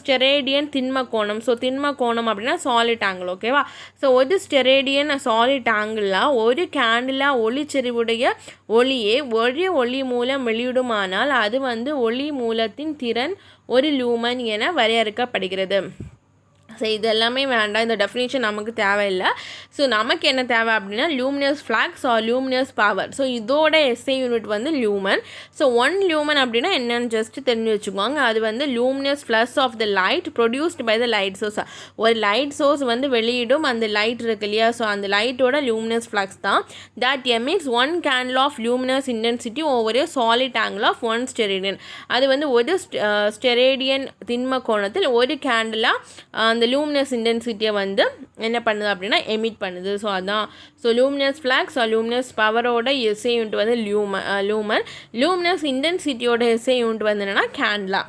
ஸ்டெரேடியன் திண்ம கோணம். So திண்ம கோணம் அப்படின்னா solid angle. ஓகேவா. So ஒரு ஸ்டெரேடியன் solid ஆங்கிளில் ஒரு கேண்டிலா ஒளிச்செறிவுடைய ஒளியை ஒரே ஒளி மூலம் வெளியிடுமானால் அது வந்து ஒளி மூலத்தின் திறன் ஒரு லூமன் என வரையறுக்கப்படுகிறது. ஸோ இது எல்லாமே வேண்டாம், இந்த டெஃபினேஷன் நமக்கு தேவையில்லை. ஸோ நமக்கு என்ன தேவை அப்படின்னா luminous flux or luminous power. So இதோட எஸ்ஐ யூனிட் வந்து லூமன். ஸோ 1 லூமன் அப்படின்னா என்னன்னு ஜஸ்ட் தெரிஞ்சு வச்சுக்கோங்க. அது வந்து luminous flux of the light produced by the light source. ஒரு லைட் சோர்ஸ் வந்து வெளியிடும் அந்த லைட் இருக்கு இல்லையா, ஸோ அந்த லைட்டோட லூமினஸ் ஃப்ளக்ஸ் தான். That emits 1 candela of luminous intensity over a solid angle of 1 steradian. அது வந்து ஒரு ஸ்டெரேடியன் திண்ம கோணத்தில் ஒரு கேண்டிலா அந்த லூமினஸ் இன்டென்சிட்டியை வந்து என்ன பண்ணுது அப்படின்னா எமிட் பண்ணுது. ஸோ அதான். ஸோ லூமினஸ் ஃப்ளக்ஸ் லூமினஸ் பவரோட எஸ்ஐ யூனிட் வந்து லூமன். லூமினஸ் இன்டென்சிட்டியோட எஸ்ஐ யூனிட் வந்து என்னென்னா candela.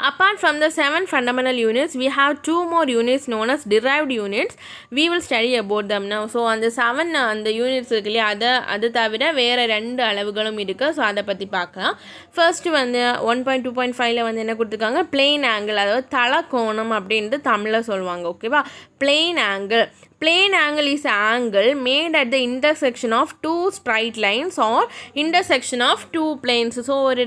Apart from the 7 fundamental units, we have 2 more units known as derived units. We will study about them now. So அந்த 7 அந்த units இருக்கு இல்லையா, அது தவிர வேறு 2 அளவுகளும் இருக்குது. ஸோ அதை பற்றி பார்க்கலாம். ஃபர்ஸ்ட்டு வந்து 1.2.5ல் வந்து என்ன கொடுத்துருக்காங்க, பிளெயின் ஆங்கிள், அதாவது தலக்கோணம் அப்படின்ட்டு தமிழில் சொல்லுவாங்க. ஓகேவா. Plain angle. Plane angle is angle made at the intersection of 2 straight lines or intersection of 2 planes. So ஒரு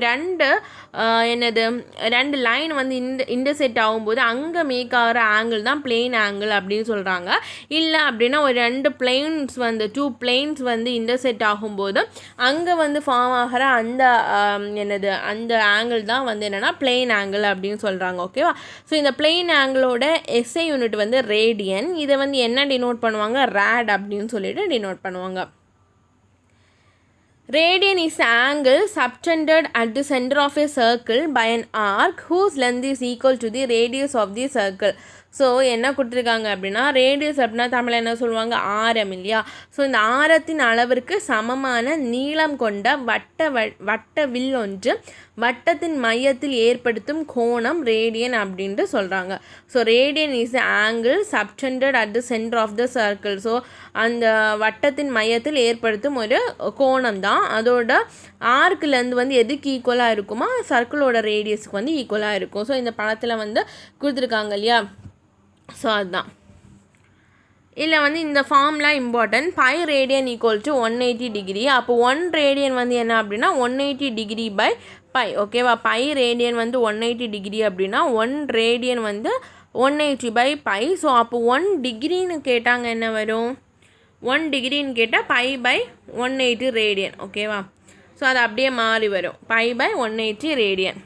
ரெண்டு லைன் வந்து இன்டர்செக்ட் ஆகும்போது அங்கே மேக் ஆகிற ஆங்கிள் தான் பிளெயின் ஆங்கிள் அப்படின்னு சொல்கிறாங்க. இல்லை அப்படின்னா ஒரு 2 பிளேன்ஸ் வந்து 2 பிளேன்ஸ் வந்து இன்டர்செக்ட் ஆகும்போது அங்கே வந்து ஃபார்ம் ஆகிற அந்த ஆங்கிள் தான் வந்து என்னென்னா பிளெயின் ஆங்கிள் அப்படின்னு சொல்கிறாங்க. ஓகேவா. ஸோ இந்த பிளெயின் ஆங்கிளோட எஸ்ஐ யூனிட் வந்து ரேடியன். இதை வந்து என்ன டினோட் பண்ணுவாங்க, ரேட் அப்படின்னு சொல்லிட்டு டினோட் பண்ணுவாங்க. Radian is the angle subtended at the center of a circle by an arc whose length is equal to the radius of the circle. So என்ன கொடுத்துருக்காங்க அப்படின்னா ரேடியஸ் அப்படின்னா தமிழில் என்ன சொல்லுவாங்க ஆரம் இல்லையா. ஸோ இந்த ஆரத்தின் அளவிற்கு சமமான நீளம் கொண்ட வட்ட வில் ஒன்று வட்டத்தின் மையத்தில் ஏற்படுத்தும் கோணம் ரேடியன் அப்படின்ட்டு சொல்கிறாங்க. So radian is angle subtended at the centre of the circle. So அந்த வட்டத்தின் மையத்தில் ஏற்படுத்தும் ஒரு கோணம் தான். அதோட ஆர்க்குலேருந்து வந்து எதுக்கு ஈக்குவலாக இருக்குமோ சர்க்கிளோட ரேடியஸுக்கு வந்து ஈக்குவலாக இருக்கும். ஸோ இந்த படத்தில் வந்து கொடுத்துருக்காங்க இல்லையா. ஸோ அதுதான் இல்லை வந்து இந்த ஃபார்ம்லாம் important. Pi radian equal to 180 degree. அப்போ 1 ரேடியன் வந்து என்ன அப்படின்னா 180 டிகிரி பை பை. ஓகேவா. பை ரேடியன் வந்து 180 டிகிரி அப்படின்னா 1 ரேடியன் வந்து 180 பை பை. ஸோ அப்போ 1 டிகிரின்னு கேட்டாங்க என்ன வரும் 1 டிகிரின்னு கேட்டால் பை பை 180 ரேடியன். ஓகேவா. ஸோ அது அப்படியே மாறி வரும் பை பை 180 ரேடியன்.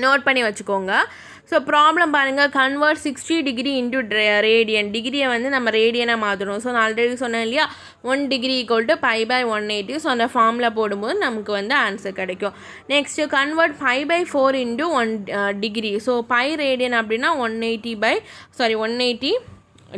நோட் பண்ணி வச்சுக்கோங்க. ஸோ ப்ராப்ளம் பாருங்கள், கன்வெர்ட் 60 டிகிரி இன்ட்டு ரேடியன். டிகிரியை வந்து நம்ம ரேடியனாக மாற்றணும். ஸோ நான் ஆல்ரெடி சொன்னேன் இல்லையா 1 degree equal to pi by 180. So அந்த ஃபார்மில் போடும்போது நமக்கு வந்து ஆன்சர் கிடைக்கும். Next convert pi by 4 into 1 degree. So pi radian அப்படின்னா 180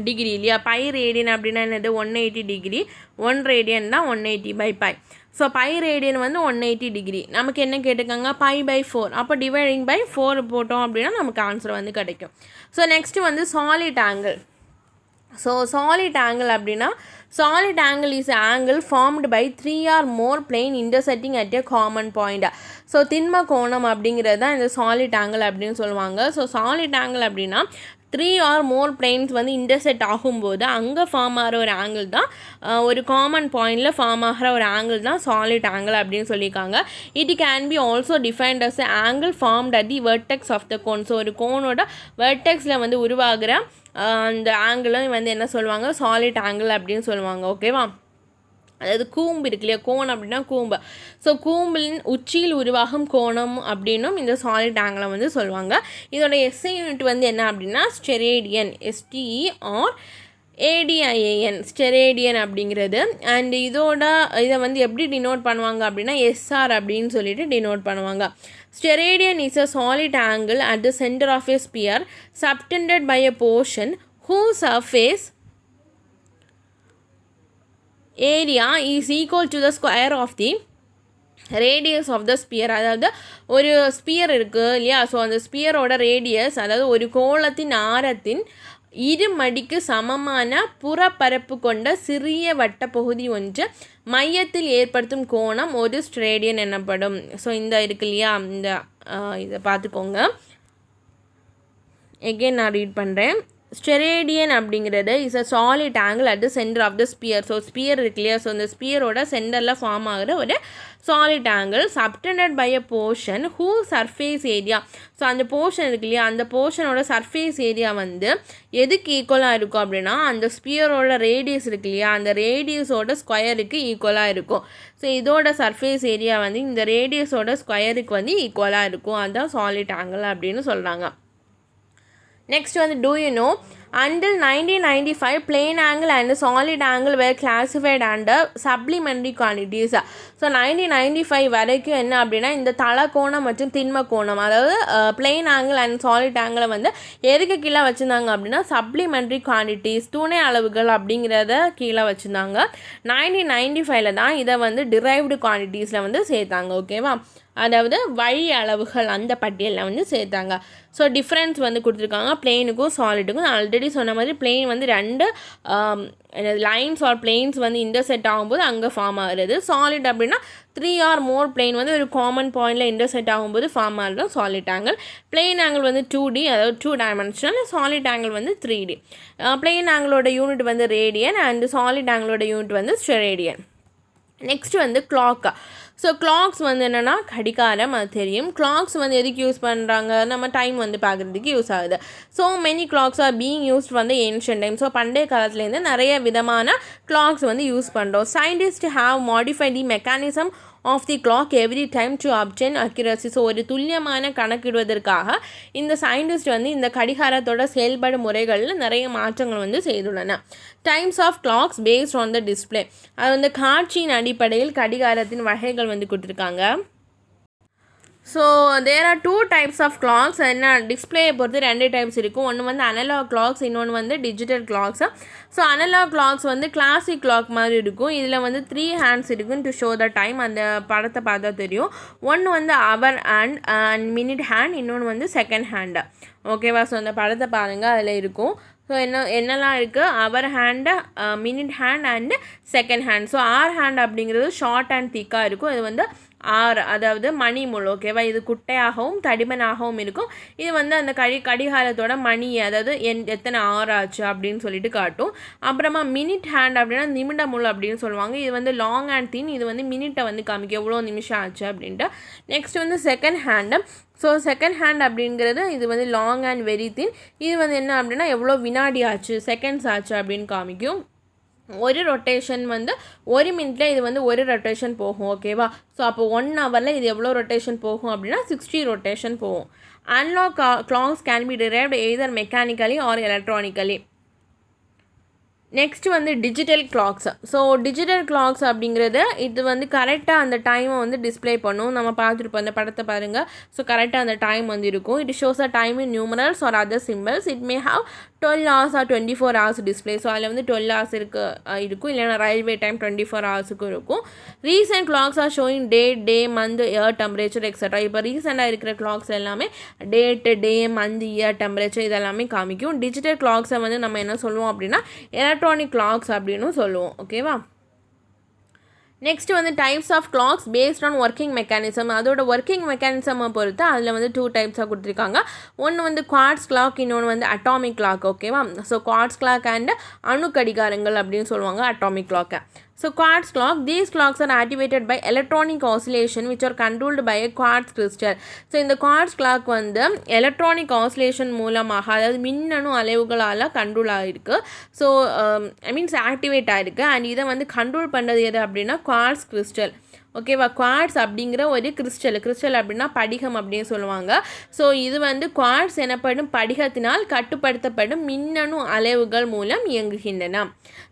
டிகிரி இல்லையா. பை ரேடியன் அப்படின்னா என்னது 180 டிகிரி. 1 ரேடியன் தான் 180 by pi. So pi radian வந்து 180 டிகிரி. நமக்கு என்ன கேட்டுக்காங்க பை பை 4. அப்போ டிவைடிங் பை 4 போட்டோம் அப்படின்னா நமக்கு ஆன்சர் வந்து கிடைக்கும். ஸோ நெக்ஸ்ட்டு வந்து solid angle. So solid angle அப்படின்னா solid angle is angle formed by 3 or more plane intersecting at a common point. So திண்ம கோணம் அப்படிங்கிறது தான் இந்த சாலிட் ஆங்கிள் அப்படின்னு சொல்லுவாங்க. ஸோ சாலிட் ஆங்கிள் அப்படின்னா 3 or more planes வந்து இன்டர்செக்ட் ஆகும்போது அங்கே ஃபார்ம் ஆகிற ஒரு ஆங்கிள் தான் ஒரு காமன் பாயிண்டில் ஃபார்ம் ஆகிற ஒரு ஆங்கிள் தான் சாலிட் ஆங்கிள் அப்படின்னு சொல்லியிருக்காங்க. It can be also defined as angle formed at the vertex of the cone. So ஒரு கோனோட வெர்டெக்ஸில் வந்து உருவாகிற அந்த ஆங்கிளும் வந்து என்ன சொல்லுவாங்க சாலிட் ஆங்கிள் அப்படின்னு சொல்லுவாங்க. ஓகேவா. அதாவது கூம்பு இருக்கு இல்லையா, கோணம் அப்படின்னா கூம்பு. ஸோ கூம்பின் உச்சியில் உருவாகும் கோணம் அப்படின்னும் இந்த சாலிட் ஆங்கிளை வந்து சொல்லுவாங்க. இதோட எஸ்ஐ யூனிட் வந்து என்ன அப்படின்னா ஸ்டெரேடியன், STERADIAN ஸ்டெரேடியன் அப்படிங்கிறது. அண்ட் இதை வந்து எப்படி டினோட் பண்ணுவாங்க அப்படின்னா SR அப்படின்னு சொல்லிட்டு டினோட் பண்ணுவாங்க. Steradian is a solid angle at the centre of a sphere subtended by a portion whose surface area is equal to the square of the radius of the sphere. அதாவது ஒரு sphere இருக்குது இல்லையா. So அந்த ஸ்பியரோட radius அதாவது ஒரு கோளத்தின் ஆரத்தின் இருமடிக்கு சமமான புறப்பரப்பு கொண்ட சிறிய வட்ட பகுதி ஒன்று மையத்தில் ஏற்படுத்தும் கோணம் ஒரு ஸ்டெரேடியன் எனப்படும். ஸோ இந்த இருக்கு இல்லையா, இந்த இதை பார்த்துக்கோங்க. எகெயின் நான் ரீட் பண்ணுறேன். ஸ்டெரேடியன் அப்படிங்கிறது is a solid angle at the centre of the sphere. So sphere இருக்கு இல்லையா. ஸோ இந்த ஸ்பியரோட சென்டரில் ஃபார்ம் ஆகிற ஒரு solid angle subtended by a portion who surface area. So அந்த போர்ஷன் இருக்கு இல்லையா, அந்த போர்ஷனோட சர்ஃபேஸ் ஏரியா வந்து எதுக்கு ஈக்குவலாக இருக்கும் அப்படின்னா அந்த ஸ்பியரோட ரேடியஸ் இருக்கு இல்லையா, அந்த ரேடியஸோட ஸ்கொயருக்கு ஈக்குவலாக இருக்கும். ஸோ இதோட சர்ஃபேஸ் ஏரியா வந்து இந்த ரேடியஸோட ஸ்கொயருக்கு வந்து ஈக்குவலாக இருக்கும். அதுதான் சாலிட் ஆங்கிள் அப்படின்னு சொல்கிறாங்க. நெக்ஸ்ட் வந்து do you know until 1995 plane angle and solid angle were classified under supplementary quantities. So 1995 வரைக்கும் என்ன அப்படின்னா இந்த தலக்கோணம் மற்றும் திண்ம கோணம் அதாவது பிளெயின் ஆங்கிள் அண்ட் சாலிட் ஆங்கிளை வந்து எதுக்கு கீழே வச்சுருந்தாங்க அப்படின்னா சப்ளிமெண்ட்ரி குவான்டிட்டிஸ் துணை அளவுகள் அப்படிங்கிறத கீழே வச்சுருந்தாங்க. 1995 தான் இதை வந்து டிரைவ்டு குவான்டிட்டிஸில் வந்து சேர்த்தாங்க. ஓகேவா. அதாவது வழி அளவுகள் அந்த பட்டியலில் வந்து சேர்த்தாங்க. ஸோ டிஃப்ரென்ஸ் வந்து கொடுத்துருக்காங்க பிளெயினுக்கும் சாலிட்டுக்கும். நான் ஆல்ரெடி சொன்ன மாதிரி பிளெயின் வந்து 2 லைன்ஸ் ஆர் பிளெயின்ஸ் வந்து இன்டர்செக்ட் ஆகும்போது அங்கே ஃபார்ம் ஆகுறது. சாலிட் அப்படின்னா 3 or more பிளெயின் வந்து ஒரு காமன் பாயிண்டில் இன்டர்செக்ட் ஆகும்போது ஃபார்ம் ஆகுறது சாலிட் ஆங்கிள். பிளெயின் ஆங்கிள் வந்து 2D அதாவது 2 டைமென்ஷனல். சாலிட் ஆங்கிள் வந்து 3D. பிளெயின் ஆங்கிளோட யூனிட் வந்து ரேடியன் அண்ட் சாலிட் ஆங்கிளோட யூனிட் வந்து ஸ்டெரேடியன். நெக்ஸ்ட் வந்து கிளாக். ஸோ கிளாக்ஸ் வந்து என்னென்னா கடிகாரம், அது தெரியும். கிளாக்ஸ் வந்து எதுக்கு யூஸ் பண்ணுறாங்க, நம்ம டைம் வந்து பார்க்குறதுக்கு யூஸ் ஆகுது. So many clocks are being used வந்து ஏன்ஷியன்ட் டைம். ஸோ பண்டைய காலத்துலேருந்து நிறைய விதமான கிளாக்ஸ் வந்து யூஸ் பண்ணுறோம். Scientist have modified the mechanism of the clock every time to obtain accuracy. So ஒரு துல்லியமான கணக்கிடுவதற்காக இந்த சயின்டிஸ்ட் வந்து இந்த கடிகாரத்தோட செயல்பாடு முறைகளில் நிறைய மாற்றங்கள் வந்து செய்துள்ளன. Times of clocks based on the display. அது வந்து காட்சியின் அடிப்படையில் கடிகாரத்தின் வகைகள் வந்து கொடுத்துருக்காங்க. So there are 2 types of clocks. என்ன டிஸ்பிளேயை பொறுத்து 2 டைப்ஸ் இருக்கும். ஒன்று வந்து அனலாக் கிளாக்ஸ், இன்னொன்று வந்து digital clocks. So analogue clocks வந்து கிளாசிக் கிளாக் மாதிரி இருக்கும். இதில் வந்து 3 ஹேண்ட்ஸ் இருக்கும் டு ஷோ த டைம். அந்த படத்தை பார்த்தா தெரியும். ஒன்று வந்து அவர் அண்ட் மினிட் ஹேண்ட், இன்னொன்று வந்து செகண்ட் ஹேண்டு. ஓகேவா? ஸோ அந்த படத்தை பாருங்கள், அதில் இருக்கும். ஸோ என்னெல்லாம் இருக்குது, hour hand, minute hand and second hand. So hour hand அப்படிங்கிறது ஷார்ட் அண்ட் திக்காக இருக்கும். இது வந்து ஆர், அதாவது மணி முள். ஓகேவா? இது குட்டையாகவும் தடிமனாகவும் இருக்கும். இது வந்து அந்த கடிகாரத்தோட மணி, அதாவது எத்தனை ஆர் ஆச்சு அப்படின்னு சொல்லிட்டு காட்டும். அப்புறமா மினிட் ஹேண்ட் அப்படின்னா நிமிட முள் அப்படின்னு சொல்லுவாங்க. இது வந்து லாங் அண்ட் தின். இது வந்து மினிட்டை வந்து காமிக்கும், எவ்வளோ நிமிஷம் ஆச்சு அப்படின்ட்டு. நெக்ஸ்ட் வந்து second hand. So second hand அப்படிங்கிறது இது வந்து லாங் அண்ட் வெரி தின். இது வந்து என்ன அப்படின்னா எவ்வளோ வினாடி ஆச்சு, செகண்ட்ஸ் ஆச்சு அப்படின்னு காமிக்கும். ஒரு ரொட்டேஷன் வந்து 1 மினிட்டில் இது வந்து ஒரு ரொட்டேஷன் போகும். ஓகேவா? ஸோ அப்போ 1 ஹவரில் இது எவ்வளோ ரொட்டேஷன் போகும் அப்படின்னா 60 ரொட்டேஷன் போகும். Analogue clocks can be driven either mechanically or electronically. Next வந்து digital clocks. So digital clocks அப்படிங்கிறது இது வந்து கரெக்டாக அந்த டைமை வந்து டிஸ்பிளே பண்ணும். நம்ம பார்த்துருப்போம், அந்த படத்தை பாருங்கள். ஸோ கரெக்டாக அந்த டைம் வந்து இருக்கும். It shows a time in numerals or other symbols. It may have 12 hours or 24 hours display. So அதில் வந்து 12 hours இருக்கும், இல்லைனா ரயில்வே டைம் 24 hours இருக்கும். Recent clocks are showing day, month, year, temperature extra. இப்போ ரீசெண்டாக இருக்கிற கிளாக்ஸ் எல்லாமே டே, month, year, temperature இதெல்லாமே காமிக்கும். டிஜிட்டல் கிளாக்ஸை வந்து நம்ம என்ன சொல்லுவோம் அப்படின்னா எலக்ட்ரானிக் கிளாக்ஸ் அப்படின்னு சொல்லுவோம். ஓகேவா? நெக்ஸ்ட் வந்து types of clocks based on working mechanism. அதோட ஒர்க்கிங் மெக்கானிசமை பொறுத்து அதில் வந்து 2 டைப்ஸாக கொடுத்துருக்காங்க. ஒன்று வந்து குவார்ட்ஸ் கிளாக், இன்னொன்று வந்து அட்டாமிக் கிளாக். ஓகேவா? ஸோ குவார்ட்ஸ் கிளாக் அண்ட் அணு கடிகாரங்கள் அப்படின்னு சொல்லுவாங்க அட்டாமிக் கிளாக்கை. So quartz clock, these clocks are activated by electronic oscillation which are controlled by a quartz crystal. So இந்த quartz clock வந்து electronic oscillation மூலமாக, அதாவது மின்னணு அலைவுகளால் கண்ட்ரோல் ஆகிருக்கு. ஸோ மீன்ஸ் ஆக்டிவேட் ஆகிருக்கு. அண்ட் இதை வந்து கண்ட்ரோல் பண்ணுறது எது அப்படின்னா குவார்ட்ஸ் கிறிஸ்டல். ஓகேவா? குவார்ட்ஸ் அப்படிங்கிற ஒரு கிறிஸ்டல் அப்படின்னா படிகம் அப்படின்னு சொல்லுவாங்க. ஸோ இது வந்து குவார்ட்ஸ் எனப்படும் படிகத்தினால் கட்டுப்படுத்தப்படும் மின்னணு அலைவுகள் மூலம் இயங்குகின்றன.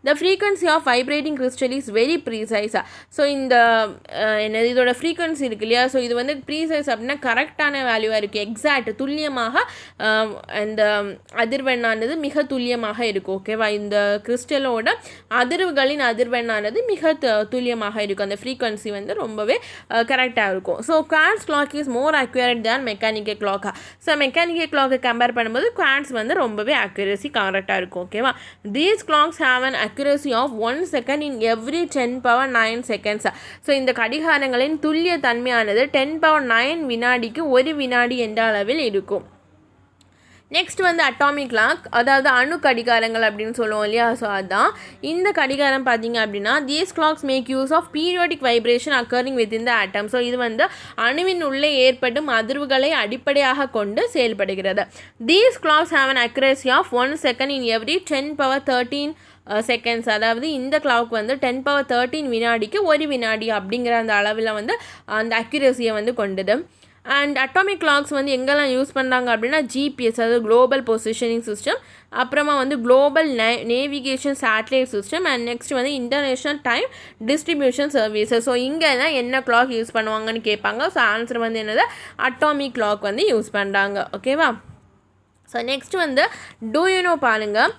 The frequency of vibrating crystal is very ப்ரீசைஸாக. ஸோ இந்த என்னது இதோட ஃப்ரீக்வன்சி இருக்கு இல்லையா? ஸோ இது வந்து ப்ரீசைஸ் அப்படின்னா கரெக்டான வேல்யூவாக இருக்குது, எக்ஸாக்ட் துல்லியமாக. இந்த அதிர்வெண்ணானது மிக துல்லியமாக இருக்கும். ஓகேவா? இந்த கிறிஸ்டலோட அதிர்வுகளின் அதிர்வெண்ணானது மிக துல்லியமாக இருக்கும். அந்த ஃப்ரீக்வன்சி வந்து ரொம்பவே கரெக்டாக இருக்கும். So quartz clock is more accurate than mechanical கிளாக்கா. ஸோ மெக்கானிக்கல் கிளாக்கை கம்பேர் பண்ணும்போது குவார்ட்ஸ் வந்து ரொம்பவே அக்யூரேசி கரெக்டாக இருக்கும். ஓகேவா? These clocks have an accuracy of 1 second in every 10⁻9 seconds. So இந்த கடிகாரங்களின் துல்லிய தன்மையானது 10⁻9 வினாடிக்கு 1 வினாடி என்ற அளவில் இருக்கும். நெக்ஸ்ட் வந்து அட்டாமிக் கிளாக், அதாவது அணு கடிகாரங்கள் அப்படின்னு சொல்லுவோம் இல்லையா? ஸோ அதுதான் இந்த கடிகாரம் பார்த்தீங்க அப்படின்னா these clocks make use of periodic vibration occurring within the atom. So இது வந்து அணுவின் உள்ளே ஏற்படும் அதிர்வுகளை அடிப்படையாக கொண்டு செயல்படுகிறது. These clocks have an accuracy of 1 second in every 10⁻13 seconds. அதாவது இந்த கிளாக் வந்து 10⁻13 வினாடிக்கு 1 வினாடி அப்படிங்கிற அந்த அளவில் வந்து அந்த அக்யூரேசியை வந்து கொண்டது. அண்ட் அட்டாமிக் கிளாக்ஸ் வந்து எங்கெல்லாம் யூஸ் பண்ணுறாங்க அப்படின்னா ஜிபிஎஸ், அதாவது குளோபல் பொசிஷனிங் சிஸ்டம், அப்புறமா வந்து global navigation satellite system, and next வந்து international time distribution services. So இங்கே தான் என்ன கிளாக் யூஸ் பண்ணுவாங்கன்னு கேட்பாங்க. ஸோ ஆன்சர் வந்து என்னது, அட்டாமிக் கிளாக் வந்து யூஸ் பண்ணுறாங்க. ஓகேவா? ஸோ நெக்ஸ்ட் வந்து டூ யூ நோ பாருங்கள்.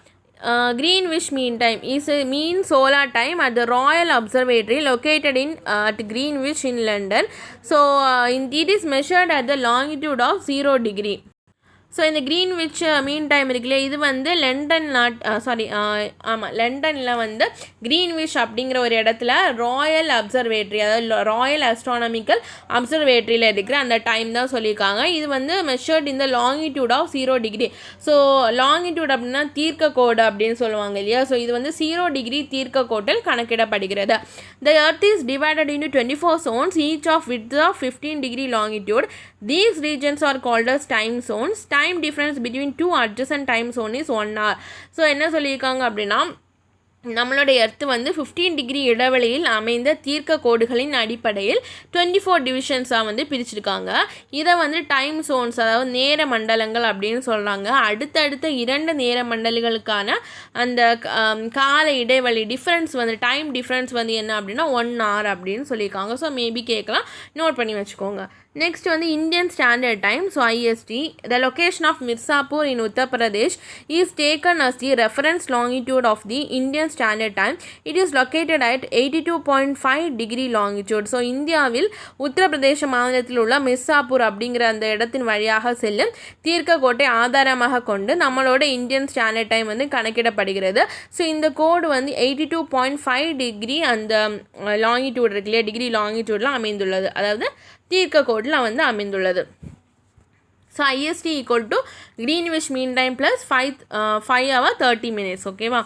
Greenwich Mean Time is a mean solar time at the Royal Observatory located in at Greenwich in London. So it is measured at the longitude of 0 degree. So இந்த Greenwich mean time இருக்குல்ல, இது வந்து லண்டனில் வந்து Greenwich அப்படிங்கிற ஒரு இடத்துல royal observatory, அதாவது ராயல் அஸ்ட்ரானமிக்கல் அப்சர்வேட்ரியில் இருக்கிற அந்த டைம் தான் சொல்லியிருக்காங்க. இது வந்து மெஷர்ட் இந்த longitude of 0 degree. So longitude அப்படின்னா தீர்க்க கோடு அப்படின்னு சொல்லுவாங்க இல்லையா? ஸோ இது வந்து 0 degree தீர்க்க கோட்டில் கணக்கிடப்படுகிறது. The earth is divided into 24 zones, each of width of 15 degree longitude. These regions are called as time zones. Time difference between two adjacent time zone is 1 hour. So என்ன சொல்லியிருக்காங்க அப்படின்னா நம்மளோட earth வந்து 15 degree இடைவெளியில் அமைந்த தீர்க்க கோடுகளின் அடிப்படையில் 24 டிவிஷன்ஸாக வந்து பிரிச்சிருக்காங்க. இதை வந்து டைம் ஜோன்ஸ், அதாவது நேர மண்டலங்கள் அப்படின்னு சொல்கிறாங்க. அடுத்தடுத்த 2 நேர மண்டலங்களுக்கான அந்த கால இடைவெளி டிஃப்ரென்ஸ் வந்து டைம் டிஃப்ரென்ஸ் வந்து என்ன அப்படின்னா 1 hour அப்படின்னு சொல்லியிருக்காங்க. ஸோ மேபி கேட்கலாம், நோட் பண்ணி வச்சுக்கோங்க. நெக்ஸ்ட் வந்து Indian standard time, so IST. The location of Mirzapur in Uttar Pradesh is taken as the reference longitude of the Indian standard time. It is located at 82.5 degree longitude. So இந்தியாவில் உத்தரப்பிரதேச மாநிலத்தில் உள்ள மிர்சாப்பூர் அப்படிங்கிற அந்த இடத்தின் வழியாக செல்லும் தீர்க்கக்கோட்டை ஆதாரமாக கொண்டு நம்மளோட இந்தியன் ஸ்டாண்டர்ட் டைம் வந்து கணக்கிடப்படுகிறது. ஸோ இந்த கோடு வந்து 82.5 டிகிரி அந்த லாங்கிடியூட் இருக்கு இல்லையா, டிகிரி லாங்கிடியூடில் அமைந்துள்ளது, அதாவது தீர்க்க கோட்டில் வந்து அமைந்துள்ளது. So IST equal to Greenwich mean time plus 5 hour 30 minutes. ஓகேவா.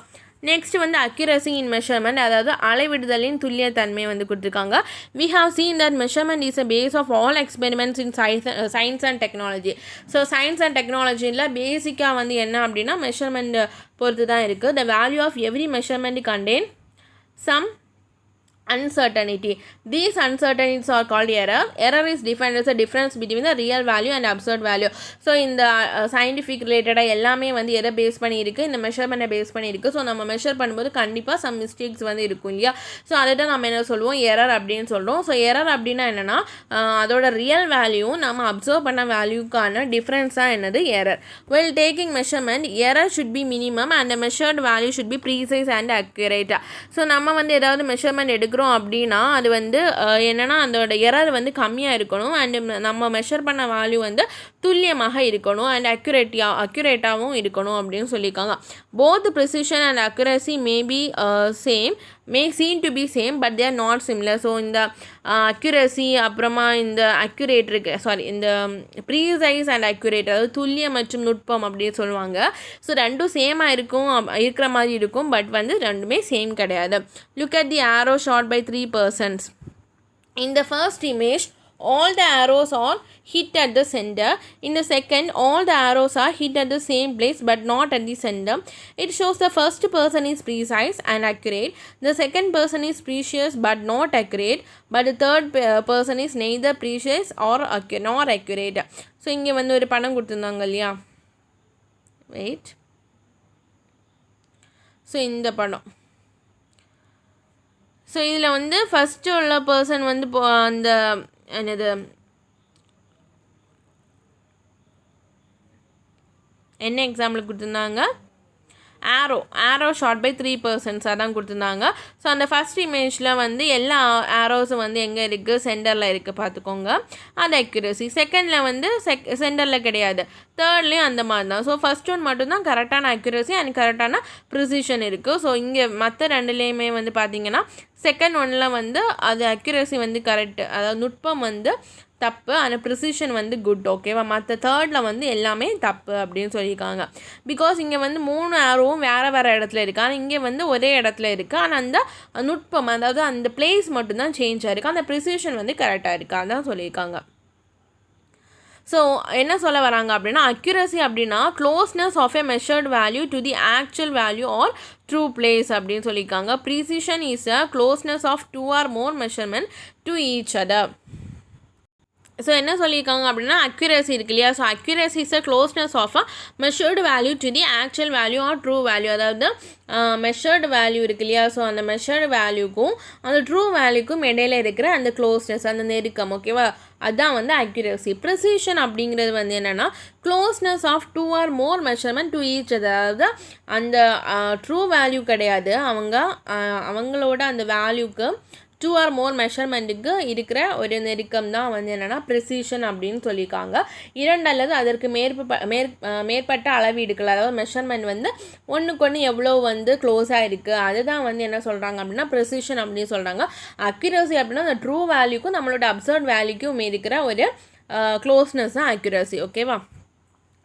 நெக்ஸ்ட் வந்து அக்யூரசி இன் மெஷர்மெண்ட், அதாவது அளவிடுதலின் துல்லியத்தன்மை வந்து கொடுத்துருக்காங்க. We have seen that measurement is a base of all experiments in science and technology. So science and டெக்னாலஜியில் பேசிக்காக வந்து என்ன அப்படின்னா மெஷர்மெண்ட் பொறுத்து தான் இருக்குது. The value of every measurement contain some uncertainty. These uncertainties are called error. Error is defined as a difference between the real value and observed value. So இந்த scientific ரிலேட்டடாக எல்லாமே வந்து எதை பேஸ் பண்ணியிருக்கு, இந்த மெஷர்மெண்ட்டை பேஸ் பண்ணியிருக்கு. ஸோ நம்ம measure பண்ணும்போது கண்டிப்பாக சம் மிஸ்டேக்ஸ் வந்து இருக்கும் இல்லையா. ஸோ அதை தான் நம்ம என்ன சொல்லுவோம், எரர் அப்படின்னு சொல்கிறோம். ஸோ எரர் அப்படின்னா என்னென்னா அதோட ரியல் வேல்யூ நம்ம அப்சர்வ் பண்ண வேல்யூக்கான டிஃப்ரென்ஸாக என்னது error. Well taking measurement, error should be minimum and measured value should B precise and அக்யூரேட்டாக. ஸோ நம்ம வந்து ஏதாவது மெஷர்மெண்ட் எடுக்கிறோம் அப்படின்னா அது வந்து என்னென்னா அதோட எரர் வந்து கம்மியாக இருக்கணும் அண்ட் நம்ம மெஷர் பண்ண வேல்யூ வந்து துல்லியமாக இருக்கணும் அண்ட் அக்யூரேட்டாகவும் இருக்கணும் அப்படின்னு சொல்லியிருக்காங்க. Both precision and accuracy may seem to be same but they are not similar. So இந்த அக்யூரசி அப்புறமா இந்த அக்யூரேட் இருக்கு, இந்த ப்ரீசைஸ் அண்ட் அக்யூரேட், அதாவது துல்லியம் மற்றும் நுட்பம் அப்படின்னு சொல்லுவாங்க. ஸோ ரெண்டும் சேமாக இருக்கிற மாதிரி இருக்கும், பட் வந்து ரெண்டுமே சேம் கிடையாது. Look at the arrow shot by 3 persons. In the first image all the arrows are hit at the center. In the second all the arrows are hit at the same place but not at the center. It shows the first person is precise and accurate, the second person is precise but not accurate, but the third person is neither precise or nor accurate. So இங்கே வந்து ஒரு படம் கொடுத்துருந்தாங்க இல்லையா, wait. So இந்த படம், so இதில் வந்து ஃபஸ்ட்டு உள்ள பர்சன் வந்து அந்த என்னது என்ன எக்ஸாம்பிள் கொடுத்துருந்தாங்க, ஆரோ ஷாட் பை 3 persons அதான் கொடுத்துருந்தாங்க. ஸோ அந்த ஃபஸ்ட் இமேஜில் வந்து எல்லா ஆரோஸும் வந்து எங்கே இருக்குது, சென்டரில் இருக்குது பார்த்துக்கோங்க, அது அக்யூரசி. செகண்டில் வந்து சென்டரில் கிடையாது, தேர்ட்லேயும் அந்த மாதிரி தான். ஸோ ஃபஸ்ட் ஒன் மட்டும்தான் கரெக்டான அக்யூரசி அண்ட் கரெக்டான ப்ரிசிஷன் இருக்குது. ஸோ இங்கே மற்ற ரெண்டுலேயுமே வந்து பார்த்திங்கன்னா செகண்ட் ஒன்னில் வந்து அது அக்யூரசி வந்து கரெக்டு, அதாவது நுட்பம் வந்து தப்பு, ஆனால் ப்ரிசிஷன் வந்து குட். ஓகேவா. மற்ற தேர்டில் வந்து எல்லாமே தப்பு அப்படின்னு சொல்லியிருக்காங்க. பிகாஸ் இங்கே வந்து 3 ஆரோவும் வேறு இடத்துல இருக்குது, ஆனால் இங்கே வந்து ஒரே இடத்துல இருக்குது. ஆனால் அந்த நுட்பம், அதாவது அந்த பிளேஸ் மட்டும்தான் சேஞ்ச் ஆகிருக்கு, அந்த ப்ரிசிஷன் வந்து கரெக்டாக இருக்குது, அதான் சொல்லியிருக்காங்க. ஸோ என்ன சொல்ல வராங்க அப்படின்னா அக்யூரசி அப்படின்னா closeness of a measured value to the actual value or true place அப்படின்னு சொல்லியிருக்காங்க. Precision is a closeness of 2 or more measurement to each other. So என்ன சொல்லியிருக்காங்க அப்படின்னா அக்யூரசி இருக்கு இல்லையா, so accuracy is a closeness of a measured value to the actual value or true value. அதாவது measured value இருக்கு இல்லையா, so அந்த measured வேல்யூக்கும் அந்த ட்ரூ வேல்யூக்கும் இடையில இருக்கிற அந்த க்ளோஸ்னஸ், அந்த நெருக்கம். ஓகேவா, அதுதான் வந்து அக்யூரசி. ப்ரிசிஷன் அப்படிங்கிறது வந்து என்னென்னா closeness of 2 or more measurement to each, அதாவது அந்த ட்ரூ வேல்யூ கிடையாது, அவங்களோட அந்த வேல்யூக்கு 2 or more மெஷர்மெண்ட்டுக்கு இருக்கிற ஒரு நெருக்கம் தான் வந்து என்னென்னா ப்ரிசிஷன் அப்படின்னு சொல்லியிருக்காங்க. 2 அல்லது அதற்கு மேற்பட்ட அளவீடுகள், அதாவது மெஷர்மெண்ட் வந்து ஒன்றுக்கு ஒன்று எவ்வளோ வந்து க்ளோஸாக இருக்குது, அதுதான் வந்து என்ன சொல்கிறாங்க அப்படின்னா ப்ரிசிஷன் அப்படின்னு சொல்கிறாங்க. அக்யூரசி அப்படின்னா அந்த ட்ரூ வேல்யூக்கும் நம்மளோட அப்சர்வ் வேல்யூக்கும் இருக்கிற ஒரு க்ளோஸ்னஸ் தான் அக்யூரசி. ஓகேவா.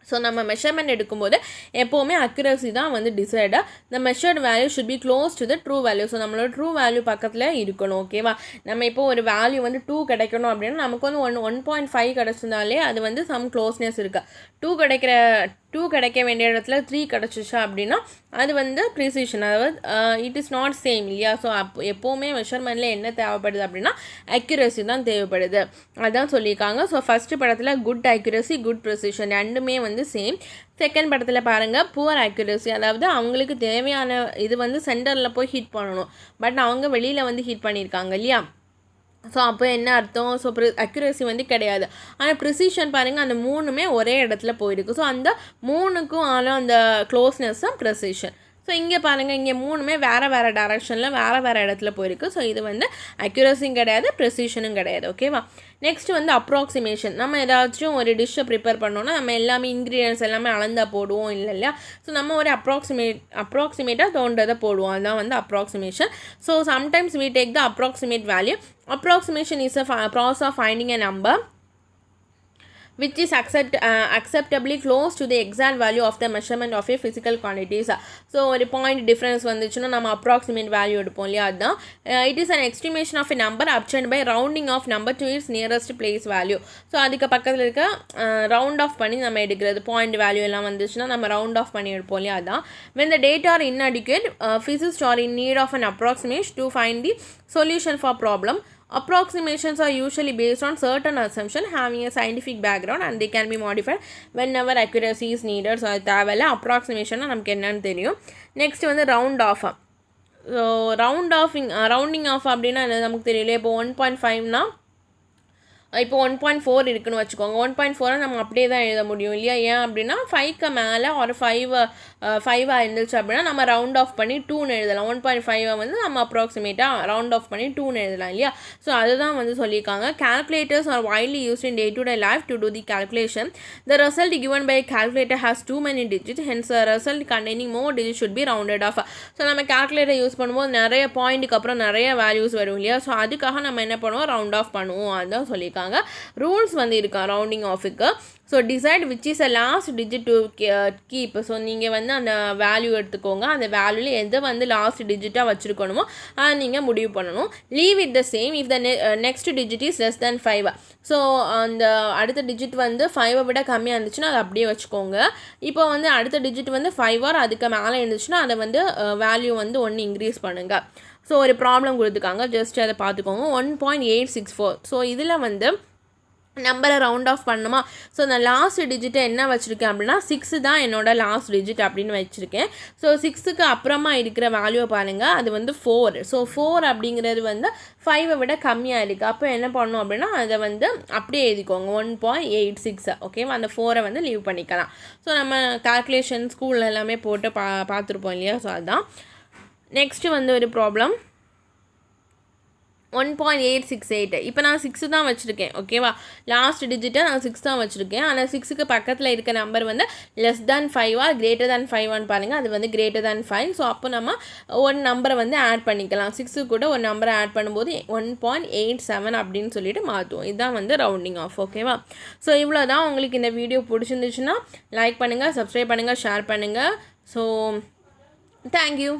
ஸோ நம்ம மெஷர்மெண்ட் எடுக்கும்போது எப்போவுமே அக்யூரசி தான் வந்து டிசைடாக the measured value should be close to the true value. So நம்மளோட ட்ரூ வேல்யூ பக்கத்தில் இருக்கணும். ஓகேவா. நம்ம இப்போ ஒரு வேல்யூ வந்து 2 கிடைக்கணும் அப்படின்னா நமக்கு வந்து 1.5 கிடச்சிருந்தாலே அது வந்து சம் க்ளோஸ்னஸ் இருக்குது. 2 2 கிடைக்க வேண்டிய இடத்துல 3 கிடச்சிச்சா அப்படின்னா அது வந்து ப்ரிசிஷன். அதாவது இட் இஸ் நாட் சேம் இல்லையா. ஸோ எப்போவுமே மெஷர்மெண்ட்டில் என்ன தேவைப்படுது அப்படின்னா அக்யூரசி தான் தேவைப்படுது, அதுதான் சொல்லியிருக்காங்க. ஸோ ஃபஸ்ட்டு படத்தில் குட் அக்யூரசி குட் ப்ரிசிஷன் ரெண்டுமே வந்து சேம். செகண்ட் படத்தில் பாருங்கள் புவர் அக்யூரசி, அதாவது அவங்களுக்கு தேவையான இது வந்து சென்டரில் போய் ஹிட் பண்ணணும், பட் அவங்க வெளியில் வந்து ஹிட் பண்ணியிருக்காங்க இல்லையா. ஸோ அப்போ என்ன அர்த்தம், ஸோ அக்யூரசி வந்து கிடையாது. ஆனால் ப்ரிசிஷன் பாருங்கள் அந்த 3மே ஒரே இடத்துல போயிருக்கு. ஸோ அந்த 3க்கும் ஆன அந்த க்ளோஸ்னஸ் தான் ப்ரிசிஷன். ஸோ இங்கே பாருங்கள் இங்கே 3மே வேறு வேறு டைரக்ஷனில் வேறு இடத்துல போயிருக்கு. ஸோ இது வந்து அக்யூரஸியும் கிடையாது ப்ரிசிஷனும் கிடையாது. ஓகேவா. நெக்ஸ்ட் வந்து அப்ராக்சிமேஷன். நம்ம ஏதாச்சும் ஒரு டிஷ்ஷை ப்ரிப்பேர் பண்ணோன்னா நம்ம எல்லாமே இன்க்ரீடியன்ஸ் எல்லாமே அளந்தால் போடுவோம் இல்லையா. ஸோ நம்ம ஒரு அப்ராக்சிமேட்டாக தோன்றதை போடுவோம், அதுதான் வந்து approximation. So sometimes we take the approximate value. Approximation is a process of finding a number which is acceptably close to the exact value of the measurement of a physical quantities. So ஒரு point difference வந்துச்சுன்னா நம்ம approximate value எடுப்போம் இல்லையா, அதுதான். It is an estimation of a number obtained by rounding off number to its nearest place value. So அதுக்கு பக்கத்தில் இருக்க round of பண்ணி நம்ம எடுக்கிறது, பாயிண்ட் வேல்யூ எல்லாம் வந்துச்சுன்னா நம்ம ரவுண்ட் ஆஃப் பண்ணி எடுப்போம் இல்லையா, அதுதான். when the data are inadequate, physicists are in need of an approximation to find the solution for problem. Approximations are usually based on certain assumptions having a scientific background and they can be modified whenever accuracy is needed. So அது தேவையில்ல, அப்ராக்சிமேஷனாக நமக்கு என்னன்னு தெரியும். Next வந்து round off. So rounding off அப்படின்னா நமக்கு தெரியல. இப்போ 1.5னா இப்போ 1.4 இருக்குன்னு வச்சுக்கோங்க. 1.4 நம்ம அப்படியே தான் எழுத முடியும் இல்லையா. ஏன் அப்படின்னா 5க்கு மேலே ஒரு 5 இருந்துச்சு அப்படின்னா நம்ம ரவுண்ட் ஆஃப் பண்ணி 2ன்னு எழுதலாம். 1.5 வந்து நம்ம அப்ராக்சிமேட்டாக ரவுண்ட் ஆஃப் பண்ணி 2ன்னு எழுதலாம் இல்லையா. ஸோ அதுதான் வந்து சொல்லியிருக்காங்க. calculators are widely used in day-to-day life to do the calculation. The result given by a calculator has too many digits, hence a result containing more digits should be rounded off. So நம்ம calculator use பண்ணும்போது நிறைய பாயிண்ட்டுக்கு அப்புறம் நிறைய values வரும் இல்லையா. So அதுக்காக நம்ம என்ன பண்ணுவோம், ரவுண்ட் ஆஃப் பண்ணுவோம், அதுதான் சொல்லியிருக்காங்க. ரூல்ஸ் வந்து இருக்கா ரவுண்டிங் ஆஃபுக்கு. So decide which is a last digit to keep. So நீங்கள் வந்து அந்த வேல்யூ எடுத்துக்கோங்க, அந்த வேல்யூவில் எதை வந்து லாஸ்ட் டிஜிட்டாக வச்சுருக்கணுமோ அதை நீங்கள் முடிவு பண்ணணும். Leave it the same if the next digit is less than 5. So அந்த அடுத்த டிஜிட் வந்து 5 விட கம்மியாக இருந்துச்சுன்னா அதை அப்படியே வச்சுக்கோங்க. இப்போ வந்து அடுத்த டிஜிட் வந்து 5 ஆர் அதுக்கு மேலே இருந்துச்சுன்னா அதை வந்து வேல்யூ வந்து 1 இன்க்ரீஸ் பண்ணுங்கள். ஸோ ஒரு ப்ராப்ளம் கொடுத்துருக்காங்க, ஜஸ்ட் அதை பார்த்துக்கோங்க. 1.864. ஸோ இதில் வந்து நம்பரை ரவுண்ட் ஆஃப் பண்ணுமா. ஸோ நான் லாஸ்ட் டிஜிட்டை என்ன வச்சுருக்கேன் அப்படின்னா 6 தான் என்னோட லாஸ்ட் டிஜிட் அப்படின்னு வச்சுருக்கேன். ஸோ 6க்கு அப்புறமா இருக்கிற வேல்யூவை பாருங்கள், அது வந்து 4. ஸோ 4 அப்படிங்கிறது வந்து 5 விட கம்மியாக இருக்குது. அப்போ என்ன பண்ணணும் அப்படின்னா அதை வந்து அப்படியே எழுதிக்கோங்க 1.86. ஓகேவா. அந்த 4 வந்து லீவ் பண்ணிக்கலாம். ஸோ நம்ம கால்குலேஷன் ஸ்கூலில் எல்லாமே போட்டு பார்த்துருப்போம் இல்லையா. ஸோ அதுதான். நெக்ஸ்ட்டு வந்து ஒரு ப்ராப்ளம் 1.868. இப்போ நான் 6 தான் வச்சுருக்கேன். ஓகேவா. லாஸ்ட் டிஜிட்டை நான் 6 தான் வச்சுருக்கேன். ஆனால் 6க்கு பக்கத்தில் இருக்க நம்பர் வந்து லெஸ் தேன் 5 கிரேட்டர் தேன் 5 பாருங்கள், அது வந்து கிரேட்டர் தேன் 5. ஸோ அப்போ நம்ம ஒரு நம்பரை வந்து ஆட் பண்ணிக்கலாம். 6 கூட ஒரு நம்பரை ஆட் பண்ணும்போது 1.87 அப்படின்னு சொல்லிட்டு மாற்றுவோம். இதுதான் வந்து ரவுண்டிங் ஆஃப். ஓகேவா. ஸோ இவ்வளோ தான். உங்களுக்கு இந்த வீடியோ பிடிச்சிருந்துச்சுன்னா லைக் பண்ணுங்கள், சப்ஸ்கிரைப் பண்ணுங்கள், ஷேர் பண்ணுங்கள். So thank you.